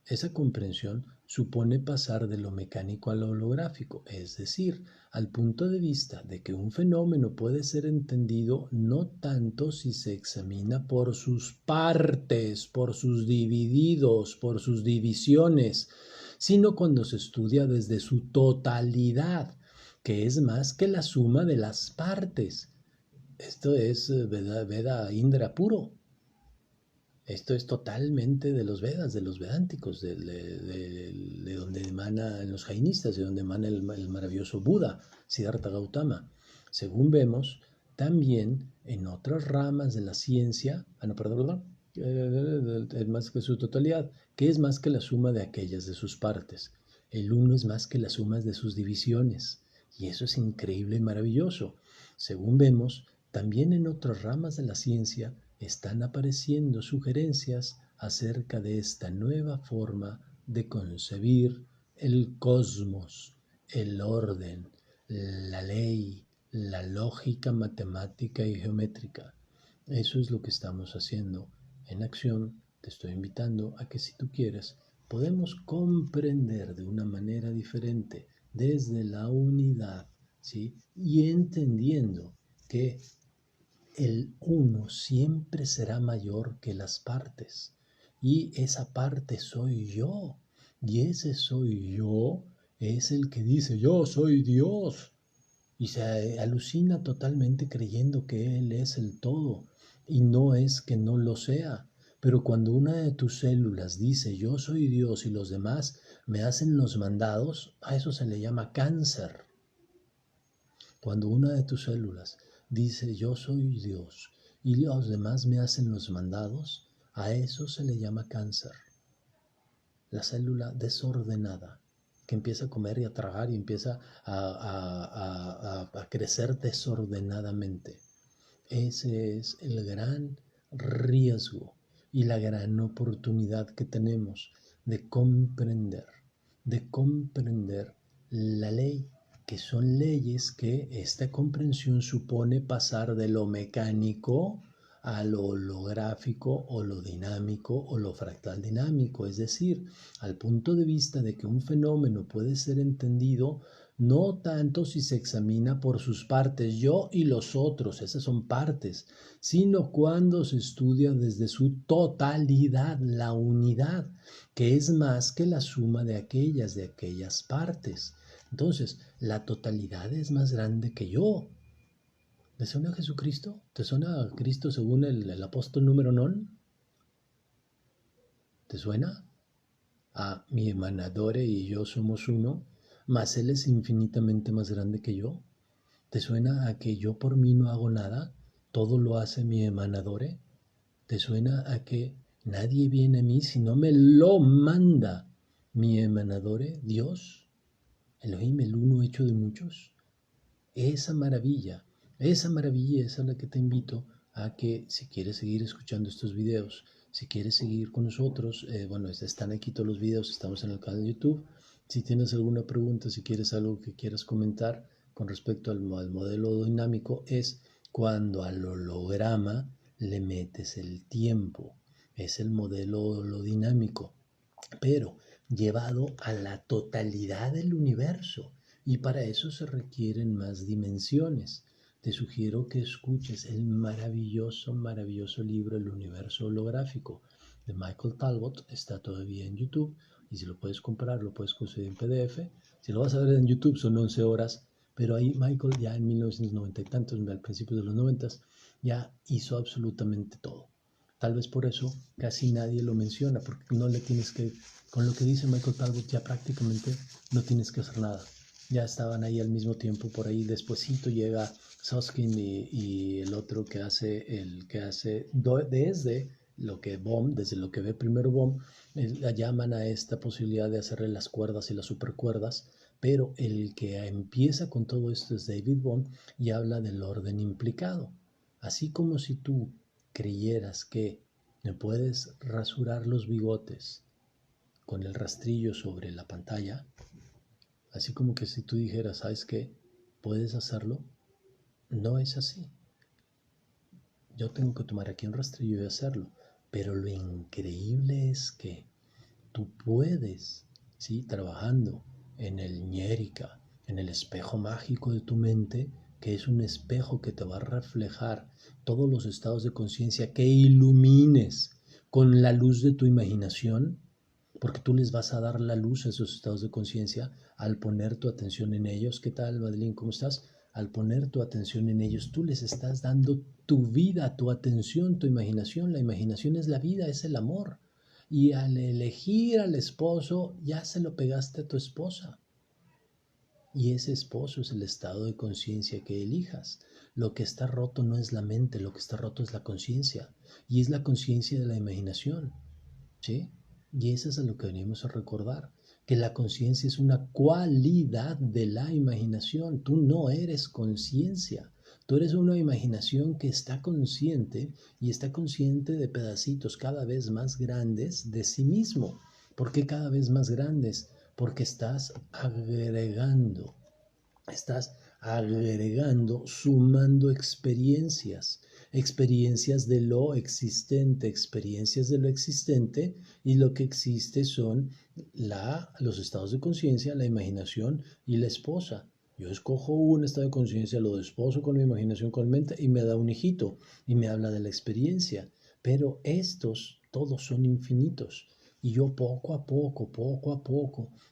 esa comprensión supone pasar de lo mecánico a lo holográfico, es decir, al punto de vista de que un fenómeno puede ser entendido no tanto si se examina por sus partes, por sus divididos, por sus divisiones, sino cuando se estudia desde su totalidad, que es más que la suma de las partes. Esto es Veda Indra puro. Esto es totalmente de los Vedas, de los Vedánticos, de donde emanan los jainistas, de donde emana el maravilloso Buda, Siddhartha Gautama. Según vemos, también en otras ramas de la ciencia, es más que su totalidad, que es más que la suma de aquellas de sus partes. El uno es más que la suma de sus divisiones. Y eso es increíble y maravilloso. Según vemos, también en otras ramas de la ciencia, están apareciendo sugerencias acerca de esta nueva forma de concebir el cosmos, el orden, la ley, la lógica matemática y geométrica. Eso es lo que estamos haciendo en acción. Te estoy invitando a que si tú quieres, podemos comprender de una manera diferente desde la unidad, ¿sí? Y entendiendo que el uno siempre será mayor que las partes. Y esa parte soy yo. Y ese soy yo es el que dice, yo soy Dios. Y se alucina totalmente creyendo que Él es el todo. Y no es que no lo sea. Pero cuando una de tus células dice, yo soy Dios y los demás me hacen los mandados, a eso se le llama cáncer. Cuando una de tus células dice yo soy Dios y los demás me hacen los mandados, a eso se le llama cáncer. La célula desordenada que empieza a comer y a tragar y empieza a crecer desordenadamente. Ese es el gran riesgo y la gran oportunidad que tenemos de comprender la ley, que son leyes que esta comprensión supone pasar de lo mecánico a lo holográfico, holodinámico o lo fractal dinámico, es decir, al punto de vista de que un fenómeno puede ser entendido no tanto si se examina por sus partes, yo y los otros, esas son partes, sino cuando se estudia desde su totalidad, la unidad, que es más que la suma de aquellas partes. Entonces, la totalidad es más grande que yo. ¿Te suena a Jesucristo? ¿Te suena a Cristo según el apóstol número non? ¿Te suena? A mi emanadore y yo somos uno, mas Él es infinitamente más grande que yo. ¿Te suena a que yo por mí no hago nada? Todo lo hace mi emanadore. ¿Te suena a que nadie viene a mí si no me lo manda mi emanadore, Dios, Elohim, el uno hecho de muchos? Esa maravilla es a la que te invito a que si quieres seguir escuchando estos videos, si quieres seguir con nosotros, bueno, están aquí todos los videos, estamos en el canal de YouTube. Si tienes alguna pregunta, si quieres algo que quieras comentar con respecto al modelo dinámico, es cuando al holograma le metes el tiempo. Es el modelo holodinámico, pero llevado a la totalidad del universo. Y para eso se requieren más dimensiones. Te sugiero que escuches el maravilloso libro El universo holográfico de Michael Talbot. Está todavía en YouTube y si lo puedes comprar, lo puedes conseguir en PDF. Si lo vas a ver en YouTube son 11 horas, pero ahí Michael ya en 1990 y tantos, al principio de los 90, ya hizo absolutamente todo. Tal vez por eso casi nadie lo menciona, porque no le tienes que, con lo que dice Michael Talbot ya prácticamente no tienes que hacer nada. Ya estaban ahí al mismo tiempo, por ahí despuesito llega Susskind y el otro que hace desde lo que Bohm, desde lo que ve primero Bohm, llaman a esta posibilidad de hacerle las cuerdas y las supercuerdas, pero el que empieza con todo esto es David Bohm y habla del orden implicado. Así como si tú creyeras que me puedes rasurar los bigotes con el rastrillo sobre la pantalla, así como que si tú dijeras, ¿sabes qué? ¿Puedes hacerlo? No es así. Yo tengo que tomar aquí un rastrillo y hacerlo. Pero lo increíble es que tú puedes, ¿sí? Trabajando en el ñérica, en el espejo mágico de tu mente, que es un espejo que te va a reflejar todos los estados de conciencia que ilumines con la luz de tu imaginación, porque tú les vas a dar la luz a esos estados de conciencia al poner tu atención en ellos. ¿Qué tal, Madeline? ¿Cómo estás? Al poner tu atención en ellos, tú les estás dando tu vida, tu atención, tu imaginación. La imaginación es la vida, es el amor. Y al elegir al esposo, ya se lo pegaste a tu esposa. Y ese esposo es el estado de conciencia que elijas. Lo que está roto no es la mente, lo que está roto es la conciencia. Y es la conciencia de la imaginación. ¿Sí? Y eso es a lo que venimos a recordar, que la conciencia es una cualidad de la imaginación. Tú no eres conciencia, tú eres una imaginación que está consciente y está consciente de pedacitos cada vez más grandes de sí mismo. ¿Por qué cada vez más grandes? Porque estás agregando, sumando experiencias de lo existente, y lo que existe son los estados de conciencia, la imaginación y la esposa. Yo escojo un estado de conciencia, lo desposo con mi imaginación, con mente y me da un hijito y me habla de la experiencia. Pero estos todos son infinitos. Y yo poco a poco,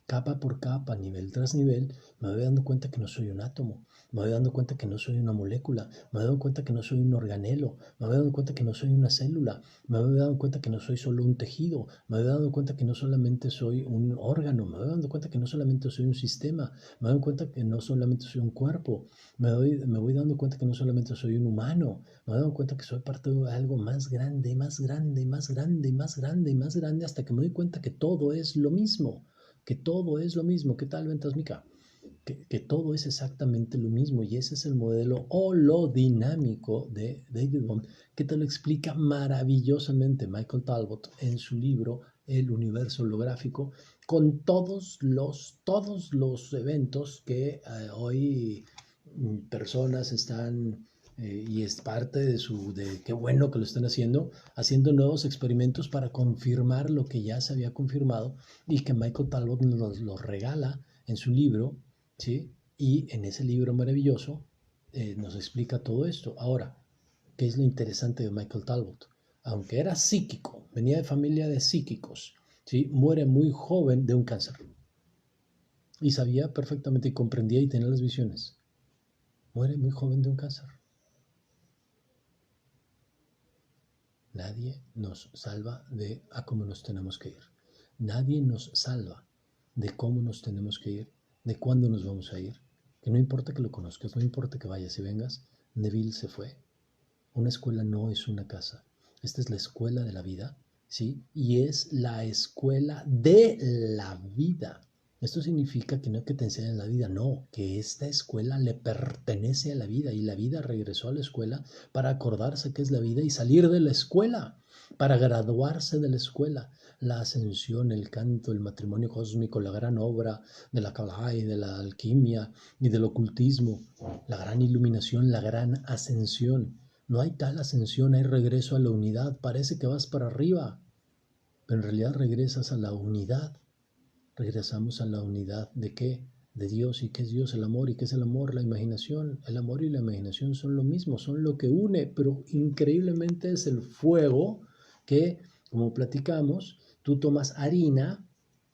capa por capa, nivel tras nivel, me voy dando cuenta que no soy un átomo, me voy dando cuenta que no soy una molécula, me voy dando cuenta que no soy un organelo, me voy dando cuenta que no soy una célula, me voy dando cuenta que no soy solo un tejido, me voy dando cuenta que no solamente soy un órgano, me voy dando cuenta que no solamente soy un sistema, me voy dando cuenta que no solamente soy un cuerpo, me voy dando cuenta que no solamente soy un humano, me doy cuenta que soy parte de algo más grande, más grande, más grande, más grande, más grande, hasta que me doy cuenta que todo es lo mismo, que todo es lo mismo. ¿Qué tal, Ventas Mica? Que todo es exactamente lo mismo, y ese es el modelo holodinámico de David Bohm, que te lo explica maravillosamente Michael Talbot en su libro El universo holográfico, con todos los eventos que hoy personas están y es parte de qué bueno que lo están haciendo nuevos experimentos para confirmar lo que ya se había confirmado y que Michael Talbot nos regala en su libro, ¿sí? Y en ese libro maravilloso nos explica todo esto. Ahora, ¿qué es lo interesante de Michael Talbot? Aunque era psíquico, venía de familia de psíquicos, ¿sí? Muere muy joven de un cáncer. Y sabía perfectamente y comprendía y tenía las visiones. Muere muy joven de un cáncer. Nadie nos salva de a cómo nos tenemos que ir. Nadie nos salva de cómo nos tenemos que ir, de cuándo nos vamos a ir. Que no importa que lo conozcas, no importa que vayas y vengas, Neville se fue. Una escuela no es una casa. Esta es la escuela de la vida, ¿sí? Y es la escuela de la vida. Esto significa que no es que te enseñen la vida, no, que esta escuela le pertenece a la vida y la vida regresó a la escuela para acordarse que es la vida y salir de la escuela, para graduarse de la escuela. La ascensión, el canto, el matrimonio cósmico, la gran obra de la Kabbalah y de la alquimia y del ocultismo, la gran iluminación, la gran ascensión. No hay tal ascensión, hay regreso a la unidad. Parece que vas para arriba, pero en realidad regresas a la unidad. Regresamos a la unidad de qué? De Dios. ¿Y qué es Dios? El amor. ¿Y qué es el amor? La imaginación. El amor y la imaginación son lo mismo, son lo que une, pero increíblemente es el fuego que, como platicamos, tú tomas harina,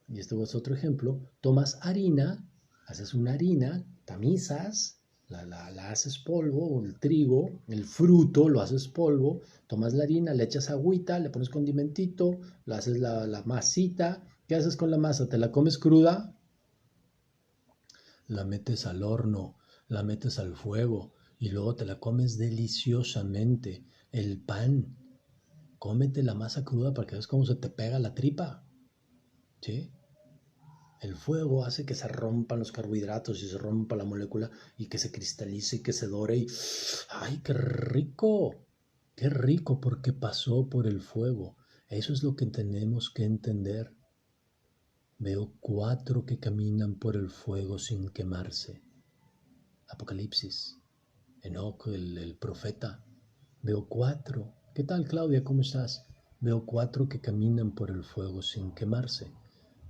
y este es otro ejemplo, tomas harina, haces una harina, tamizas, la haces polvo, el trigo, el fruto, lo haces polvo, tomas la harina, le echas agüita, le pones condimentito, le haces la masita. ¿Qué haces con la masa? ¿Te la comes cruda? La metes al horno, la metes al fuego y luego te la comes deliciosamente. El pan, cómete la masa cruda para que veas cómo se te pega la tripa. ¿Sí? El fuego hace que se rompan los carbohidratos y se rompa la molécula y que se cristalice y que se dore y ¡ay, qué rico! ¡Qué rico! Porque pasó por el fuego. Eso es lo que tenemos que entender. Veo 4 que caminan por el fuego sin quemarse. Apocalipsis. Enoc, el profeta. Veo 4. ¿Qué tal, Claudia? ¿Cómo estás? Veo 4 que caminan por el fuego sin quemarse.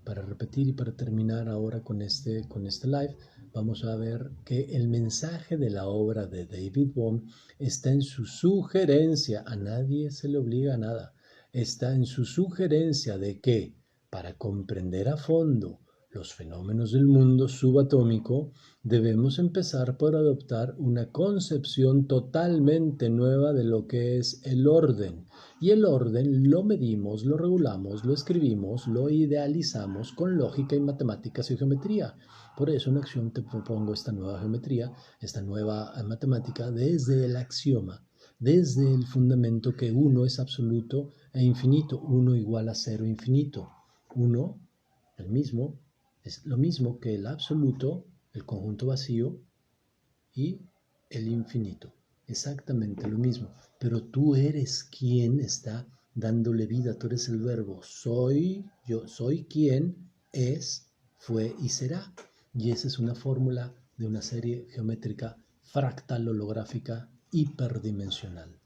Para repetir y para terminar ahora con este live, vamos a ver que el mensaje de la obra de David Bohm está en su sugerencia, a nadie se le obliga a nada, está en su sugerencia de que para comprender a fondo los fenómenos del mundo subatómico, debemos empezar por adoptar una concepción totalmente nueva de lo que es el orden. Y el orden lo medimos, lo regulamos, lo escribimos, lo idealizamos con lógica y matemáticas y geometría. Por eso en acción te propongo esta nueva geometría, esta nueva matemática desde el axioma, desde el fundamento que uno es absoluto e infinito, uno igual a cero infinito. Uno, el mismo, es lo mismo que el absoluto, el conjunto vacío y el infinito. Exactamente lo mismo. Pero tú eres quien está dándole vida, tú eres el verbo. Yo soy quien es, fue y será. Y esa es una fórmula de una serie geométrica fractal holográfica hiperdimensional.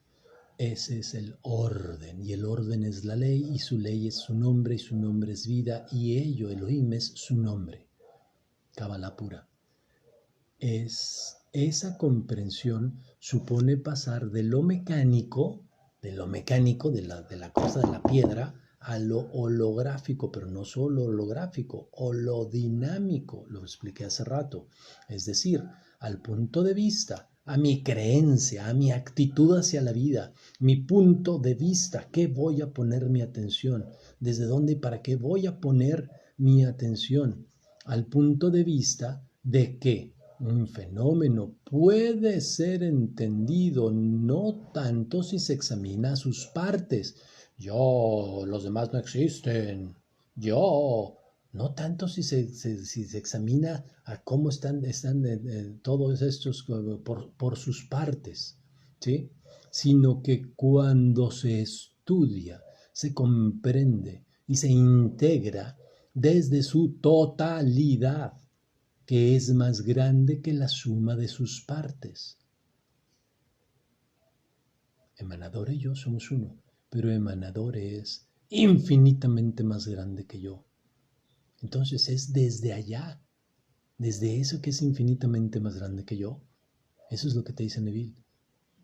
Ese es el orden, y el orden es la ley, y su ley es su nombre, y su nombre es vida, y ello, Elohim, es su nombre. Kabbalah pura. Esa comprensión supone pasar de lo mecánico, de la cosa de la piedra, a lo holográfico, pero no solo holográfico, holodinámico, lo expliqué hace rato. Es decir, al punto de vista, a mi creencia, a mi actitud hacia la vida, mi punto de vista, ¿qué voy a poner mi atención? ¿Desde dónde y para qué voy a poner mi atención? Al punto de vista de que un fenómeno puede ser entendido no tanto si se examina sus partes. Los demás no existen. No tanto si se examina a cómo están todos estos por sus partes, ¿sí? Sino que cuando se estudia, se comprende y se integra desde su totalidad, que es más grande que la suma de sus partes. Emanador y yo somos uno, pero Emanador es infinitamente más grande que yo. Entonces es desde allá, desde eso que es infinitamente más grande que yo. Eso es lo que te dice Neville.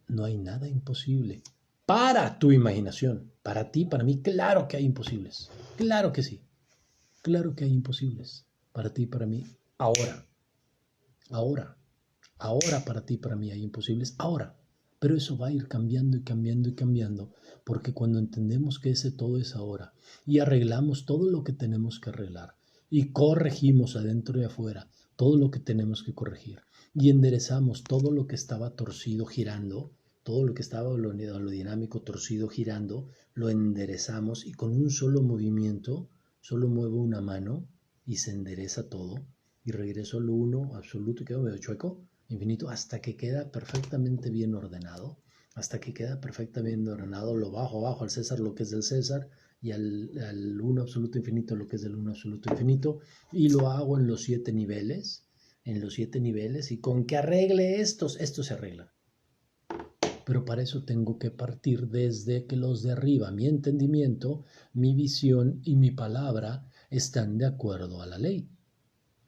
No hay nada imposible para tu imaginación. Para ti, para mí, claro que hay imposibles. Claro que sí. Claro que hay imposibles. Para ti, para mí, ahora. Ahora. Ahora para ti, para mí hay imposibles. Ahora. Pero eso va a ir cambiando y cambiando y cambiando. Porque cuando entendemos que ese todo es ahora y arreglamos todo lo que tenemos que arreglar y corregimos adentro y afuera todo lo que tenemos que corregir y enderezamos todo lo que estaba torcido girando, todo lo que estaba lo dinámico torcido girando, lo enderezamos y con un solo movimiento, solo muevo una mano y se endereza todo y regreso a lo uno absoluto y quedo medio chueco, infinito, hasta que queda perfectamente bien ordenado, hasta que queda perfectamente ordenado, lo bajo abajo al César lo que es del César y al uno absoluto infinito lo que es del uno absoluto infinito, y lo hago en los 7 niveles, y con que arregle estos se arreglan. Pero para eso tengo que partir desde que los de arriba, mi entendimiento, mi visión y mi palabra están de acuerdo a la ley.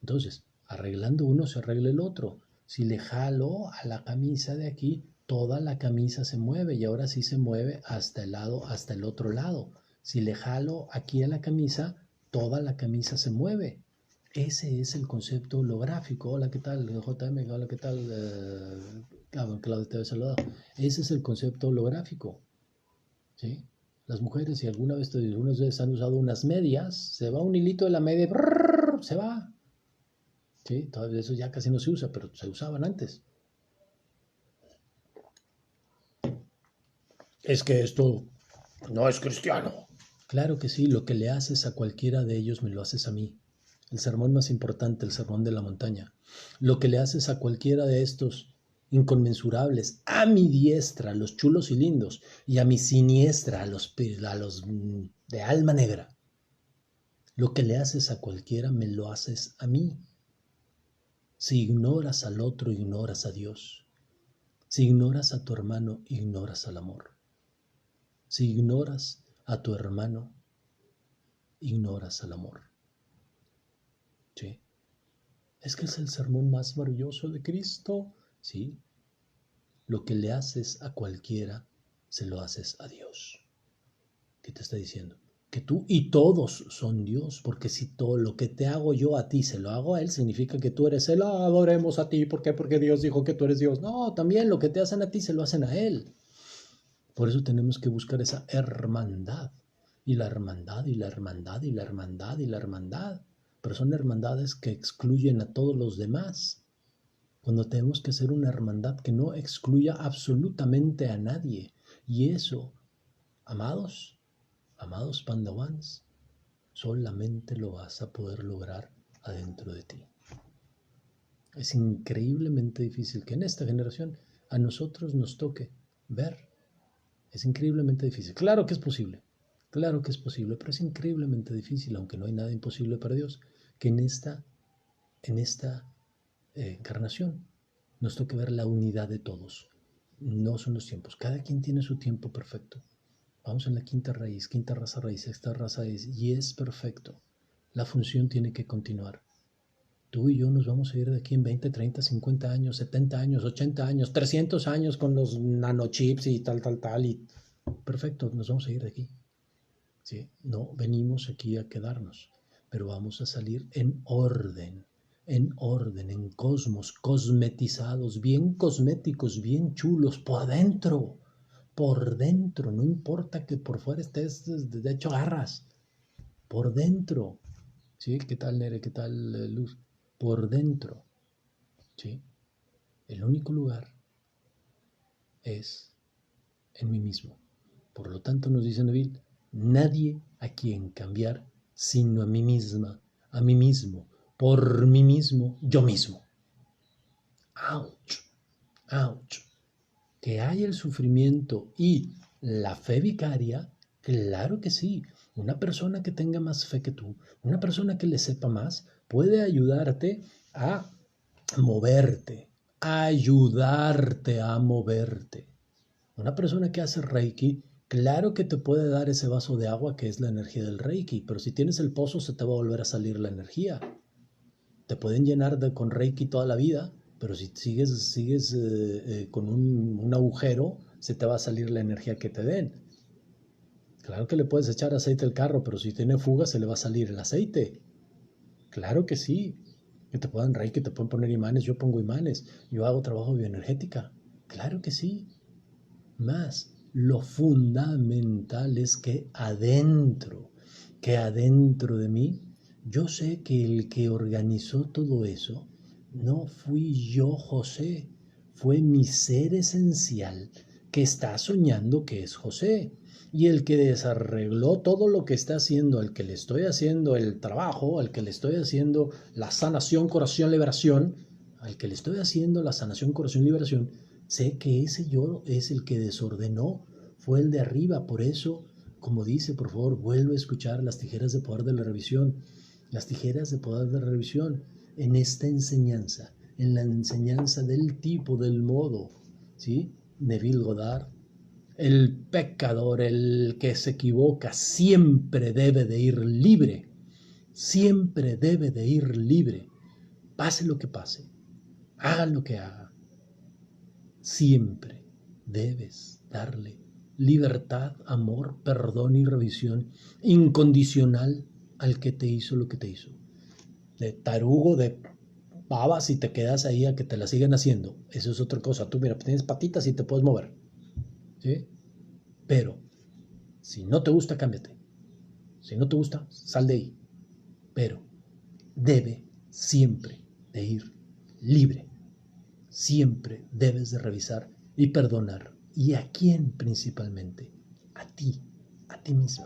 Entonces, arreglando uno se arregla el otro. Si le jalo a la camisa de aquí, toda la camisa se mueve y ahora sí se mueve hasta el otro lado. Si le jalo aquí a la camisa, toda la camisa se mueve. Ese es el concepto holográfico. Hola, ¿qué tal? JM, hola, ¿qué tal? Claudio, te había saludado. Ese es el concepto holográfico. ¿Sí? Las mujeres, si alguna vez ustedes han usado unas medias, se va un hilito de la media, brrr, se va. ¿Sí? Todavía eso ya casi no se usa, pero se usaban antes. Es que esto no es cristiano. Claro que sí, lo que le haces a cualquiera de ellos me lo haces a mí. El sermón más importante, el sermón de la montaña. Lo que le haces a cualquiera de estos inconmensurables, a mi diestra, los chulos y lindos, y a mi siniestra, a los de alma negra. Lo que le haces a cualquiera me lo haces a mí. Si ignoras al otro, ignoras a Dios. Si ignoras a tu hermano, ignoras al amor. Si ignoras a tu hermano, ignoras al amor. ¿Sí? Es que es el sermón más maravilloso de Cristo. ¿Sí? Lo que le haces a cualquiera, se lo haces a Dios. ¿Qué te está diciendo? Que tú y todos son Dios, porque si todo lo que te hago yo a ti se lo hago a Él, significa que tú eres Él. Adoremos a ti. ¿Por qué? Porque Dios dijo que tú eres Dios. No, también lo que te hacen a ti se lo hacen a Él. Por eso tenemos que buscar esa hermandad. Y la hermandad, y la hermandad, y la hermandad, y la hermandad. Pero son hermandades que excluyen a todos los demás. Cuando tenemos que hacer una hermandad que no excluya absolutamente a nadie. Y eso, amados Pandavans, solamente lo vas a poder lograr adentro de ti. Es increíblemente difícil que en esta generación a nosotros nos toque ver. Es increíblemente difícil. Claro que es posible, pero es increíblemente difícil, aunque no hay nada imposible para Dios, que en esta encarnación nos toque ver la unidad de todos. No son los tiempos, cada quien tiene su tiempo perfecto. Vamos en la quinta raza raíz, sexta raza raíz, y es perfecto. La función tiene que continuar. Tú y yo nos vamos a ir de aquí en 20, 30, 50 años, 70 años, 80 años, 300 años con los nanochips y tal, y perfecto, nos vamos a ir de aquí. ¿Sí? No venimos aquí a quedarnos, pero vamos a salir en orden, en cosmos, cosmetizados, bien cosméticos, bien chulos, por dentro, no importa que por fuera estés de hecho garras, por dentro. ¿Sí? ¿Qué tal, Nere? ¿Qué tal, Luz? Por dentro. ¿Sí? El único lugar es en mí mismo. Por lo tanto, nos dice Neville, nadie a quien cambiar, sino a mí misma, a mí mismo, por mí mismo, yo mismo. ¡Auch! ¡Auch! Que hay el sufrimiento y la fe vicaria, claro que sí. Una persona que tenga más fe que tú, una persona que le sepa más, puede ayudarte a moverte, ayudarte a moverte. Una persona que hace Reiki, claro que te puede dar ese vaso de agua que es la energía del Reiki, pero si tienes el pozo se te va a volver a salir la energía. Te pueden llenar con Reiki toda la vida, pero si sigues con un agujero, se te va a salir la energía que te den. Claro que le puedes echar aceite al carro, pero si tiene fuga se le va a salir el aceite. Claro que sí. Que te puedan Reiki, que te pueden poner imanes, yo pongo imanes, yo hago trabajo bioenergética. Claro que sí. Más, lo fundamental es que adentro de mí, yo sé que el que organizó todo eso no fui yo, José, fue mi ser esencial que está soñando que es José. Y el que desarregló todo lo que está haciendo, el que le estoy haciendo el trabajo, al que le estoy haciendo la sanación, curación, liberación, al que le estoy haciendo la sanación, curación, liberación, sé que ese yo es el que desordenó, fue el de arriba. Por eso, como dice, por favor, vuelve a escuchar las tijeras de poder de la revisión. Las tijeras de poder de la revisión en esta enseñanza, en la enseñanza del tipo, del modo, ¿sí? Neville Goddard, el pecador, el que se equivoca, siempre debe de ir libre, siempre debe de ir libre, pase lo que pase, haga lo que haga, siempre debes darle libertad, amor, perdón y revisión incondicional al que te hizo lo que te hizo. De tarugo, de babas y te quedas ahí a que te la sigan haciendo. Eso es otra cosa. Tú, mira, tienes patitas y te puedes mover. ¿Sí? Pero, si no te gusta, cámbiate. Si no te gusta, sal de ahí. Pero, debe siempre de ir libre. Siempre debes de revisar y perdonar. ¿Y a quién principalmente? A ti mismo.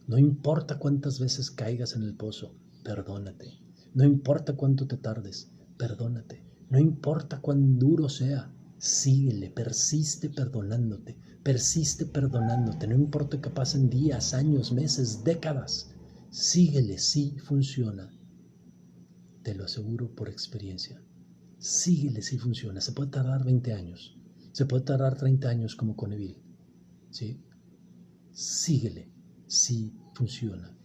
No importa cuántas veces caigas en el pozo, perdónate. No importa cuánto te tardes, perdónate. No importa cuán duro sea, síguele, persiste perdonándote. No importa que pasen días, años, meses, décadas, síguele, sí funciona. Te lo aseguro por experiencia. Síguele, sí funciona. Se puede tardar 20 años, se puede tardar 30 años como con Evil, ¿sí? Síguele, sí funciona.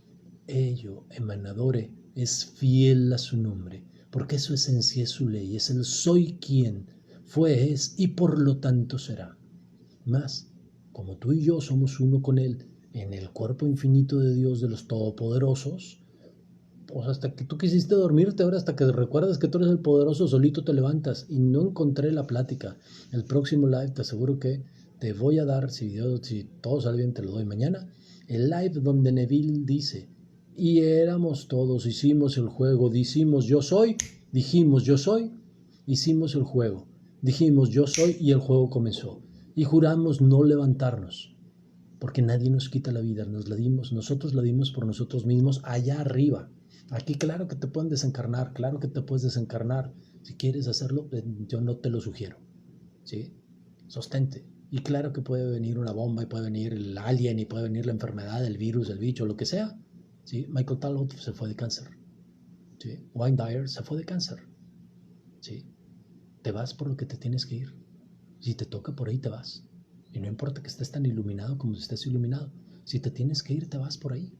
Ello, emanadore, es fiel a su nombre, porque su esencia es su ley, es el soy quien, fue, es y por lo tanto será. Más, como tú y yo somos uno con él, en el cuerpo infinito de Dios de los todopoderosos, pues hasta que tú quisiste dormirte, ahora hasta que recuerdas que tú eres el poderoso, solito te levantas. Y no encontré la plática. El próximo live te aseguro que te voy a dar, si todo sale bien te lo doy mañana, el live donde Neville dice, y éramos todos, hicimos el juego, dijimos yo soy, hicimos el juego, dijimos yo soy y el juego comenzó. Y juramos no levantarnos, porque nadie nos quita la vida, nosotros la dimos por nosotros mismos allá arriba. Aquí claro que te pueden desencarnar, claro que te puedes desencarnar. Si quieres hacerlo, yo no te lo sugiero, ¿sí? Sostente. Y claro que puede venir una bomba, y puede venir el alien, y puede venir la enfermedad, el virus, el bicho, lo que sea, ¿sí? Michael Talbot se fue de cáncer, ¿sí? Wayne Dyer se fue de cáncer, ¿sí? Te vas por lo que te tienes que ir. Si te toca por ahí, te vas. Y no importa que estés tan iluminado como si estés iluminado. Si te tienes que ir, te vas por ahí.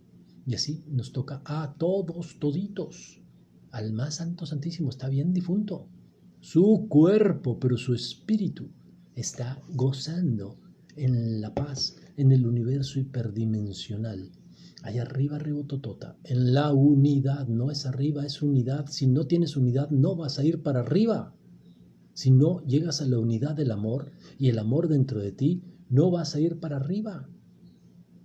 Y así nos toca a todos, toditos. Al más santo santísimo está bien difunto. Su cuerpo, pero su espíritu está gozando en la paz, en el universo hiperdimensional. Allá arriba, arriba, totota, en la unidad. No es arriba, es unidad. Si no tienes unidad, no vas a ir para arriba. Si no llegas a la unidad del amor y el amor dentro de ti, no vas a ir para arriba.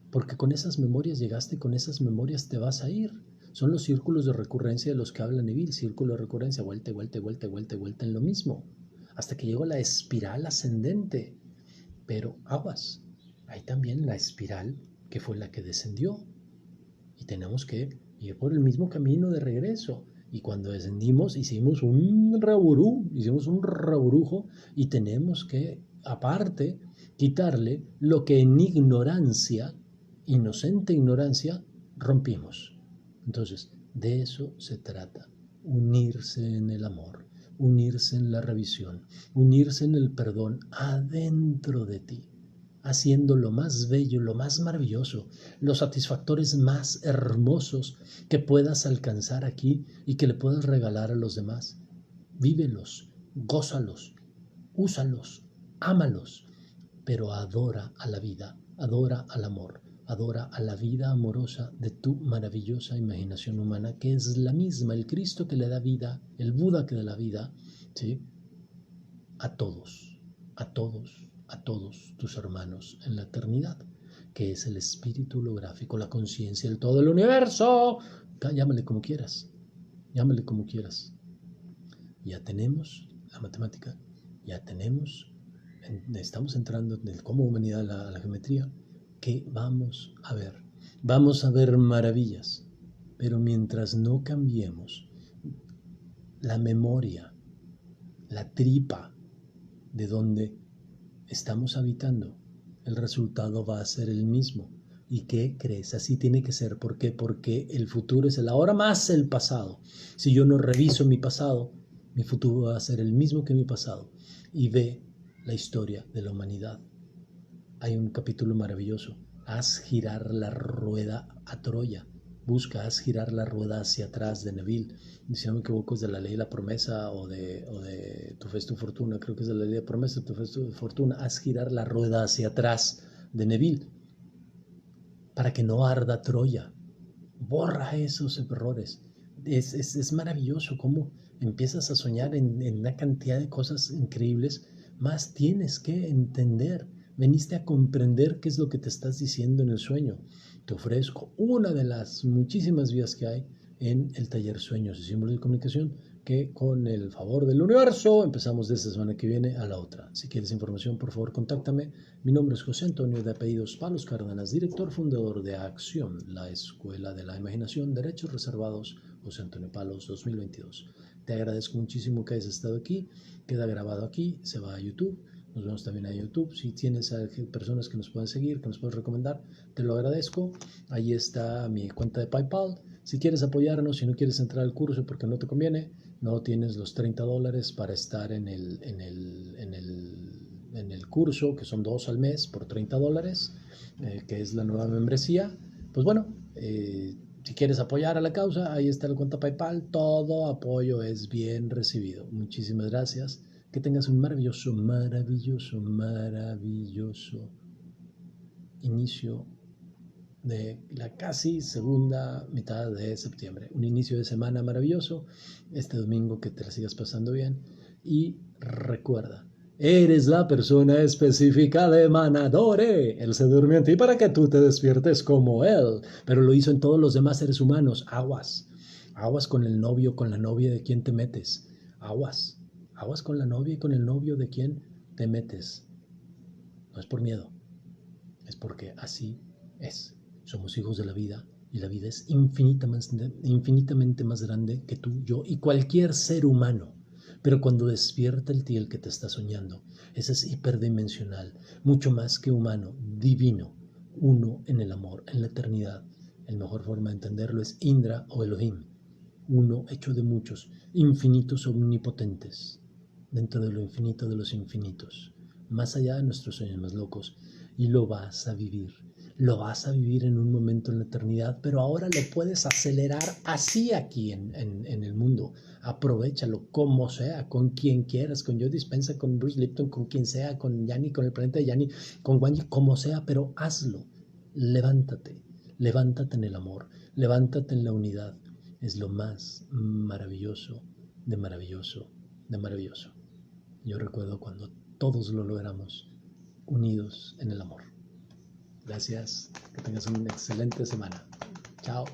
Porque con esas memorias llegaste y con esas memorias te vas a ir. Son los círculos de recurrencia de los que habla Neville. Círculo de recurrencia, vuelta, vuelta, vuelta, vuelta, vuelta en lo mismo. Hasta que llegó la espiral ascendente. Pero aguas, hay también la espiral que fue la que descendió. Y tenemos que ir por el mismo camino de regreso. Y cuando descendimos hicimos un reburujo y tenemos que, aparte, quitarle lo que en ignorancia, inocente ignorancia, rompimos. Entonces, de eso se trata, unirse en el amor, unirse en la revisión, unirse en el perdón adentro de ti. haciendo lo más bello, lo más maravilloso, los satisfactores más hermosos que puedas alcanzar aquí y que le puedas regalar a los demás. Vívelos, gózalos, úsalos, ámalos, pero adora a la vida, adora al amor, adora a la vida amorosa de tu maravillosa imaginación humana, que es la misma, el Cristo que le da vida, el Buda que da la vida, ¿sí? A todos, a todos, a todos tus hermanos en la eternidad, que es el espíritu holográfico, la conciencia, el todo, el universo. Llámale como quieras, llámale como quieras. Ya tenemos la matemática, ya tenemos, estamos entrando como humanidad a la geometría, que vamos a ver. Vamos a ver maravillas, pero mientras no cambiemos la memoria, la tripa de donde estamos habitando, el resultado va a ser el mismo. ¿Y qué crees? Así tiene que ser. ¿Por qué? Porque el futuro es el ahora más el pasado. Si yo no reviso mi pasado, mi futuro va a ser el mismo que mi pasado. Y ve la historia de la humanidad. Hay un capítulo maravilloso. Haz girar la rueda a Troya. Busca, haz girar la rueda hacia atrás de Neville. Si no me equivoco es de la ley de la promesa o de tu fe es tu fortuna. Creo que es de la ley de la promesa, tu fe es tu fortuna. Haz girar la rueda hacia atrás de Neville para que no arda Troya. Borra esos errores. Es maravilloso cómo empiezas a soñar en una cantidad de cosas increíbles, más tienes que entender. Veniste a comprender qué es lo que te estás diciendo en el sueño. Te ofrezco una de las muchísimas vías que hay en el taller Sueños y Símbolos de Comunicación, que con el favor del universo empezamos de esta semana que viene a la otra. Si quieres información, por favor, contáctame. Mi nombre es José Antonio de apellidos Palos Cárdenas, director fundador de Acción, la Escuela de la Imaginación, Derechos Reservados, José Antonio Palos 2022. Te agradezco muchísimo que hayas estado aquí. Queda grabado aquí, se va a YouTube. Nos vemos también a YouTube. Si tienes personas que nos puedan seguir, que nos puedan recomendar, te lo agradezco. Ahí está mi cuenta de PayPal. Si quieres apoyarnos, si no quieres entrar al curso porque no te conviene, no tienes los $30 para estar en el curso, que son 2 al mes por $30, que es la nueva membresía. Pues bueno, si quieres apoyar a la causa, ahí está la cuenta PayPal. Todo apoyo es bien recibido. Muchísimas gracias. Que tengas un maravilloso, maravilloso, maravilloso inicio de la casi segunda mitad de septiembre. Un inicio de semana maravilloso. Este domingo que te la sigas pasando bien. Y recuerda, eres la persona específica de Manadore. Él se durmió en ti para que tú te despiertes como él. Pero lo hizo en todos los demás seres humanos. Aguas. Aguas con el novio, con la novia de quien te metes. Aguas. Aguas con la novia y con el novio de quien te metes. No es por miedo, es porque así es. Somos hijos de la vida y la vida es infinitamente más grande que tú, yo y cualquier ser humano. Pero cuando despierta el ti, el que te está soñando, ese es hiperdimensional, mucho más que humano, divino, uno en el amor, en la eternidad. La mejor forma de entenderlo es Indra o Elohim, uno hecho de muchos, infinitos omnipotentes, dentro de lo infinito de los infinitos, más allá de nuestros sueños más locos, y lo vas a vivir en un momento en la eternidad, pero ahora lo puedes acelerar así aquí en el mundo. Aprovéchalo como sea, con quien quieras, con Joe Dispenza, con Bruce Lipton, con quien sea, con Yanni, con el planeta de Yanni, con Wanji, como sea, pero hazlo. Levántate en el amor, levántate en la unidad. Es lo más maravilloso, de maravilloso, de maravilloso. Yo recuerdo cuando todos lo logramos unidos en el amor. Gracias, que tengas una excelente semana. Chao.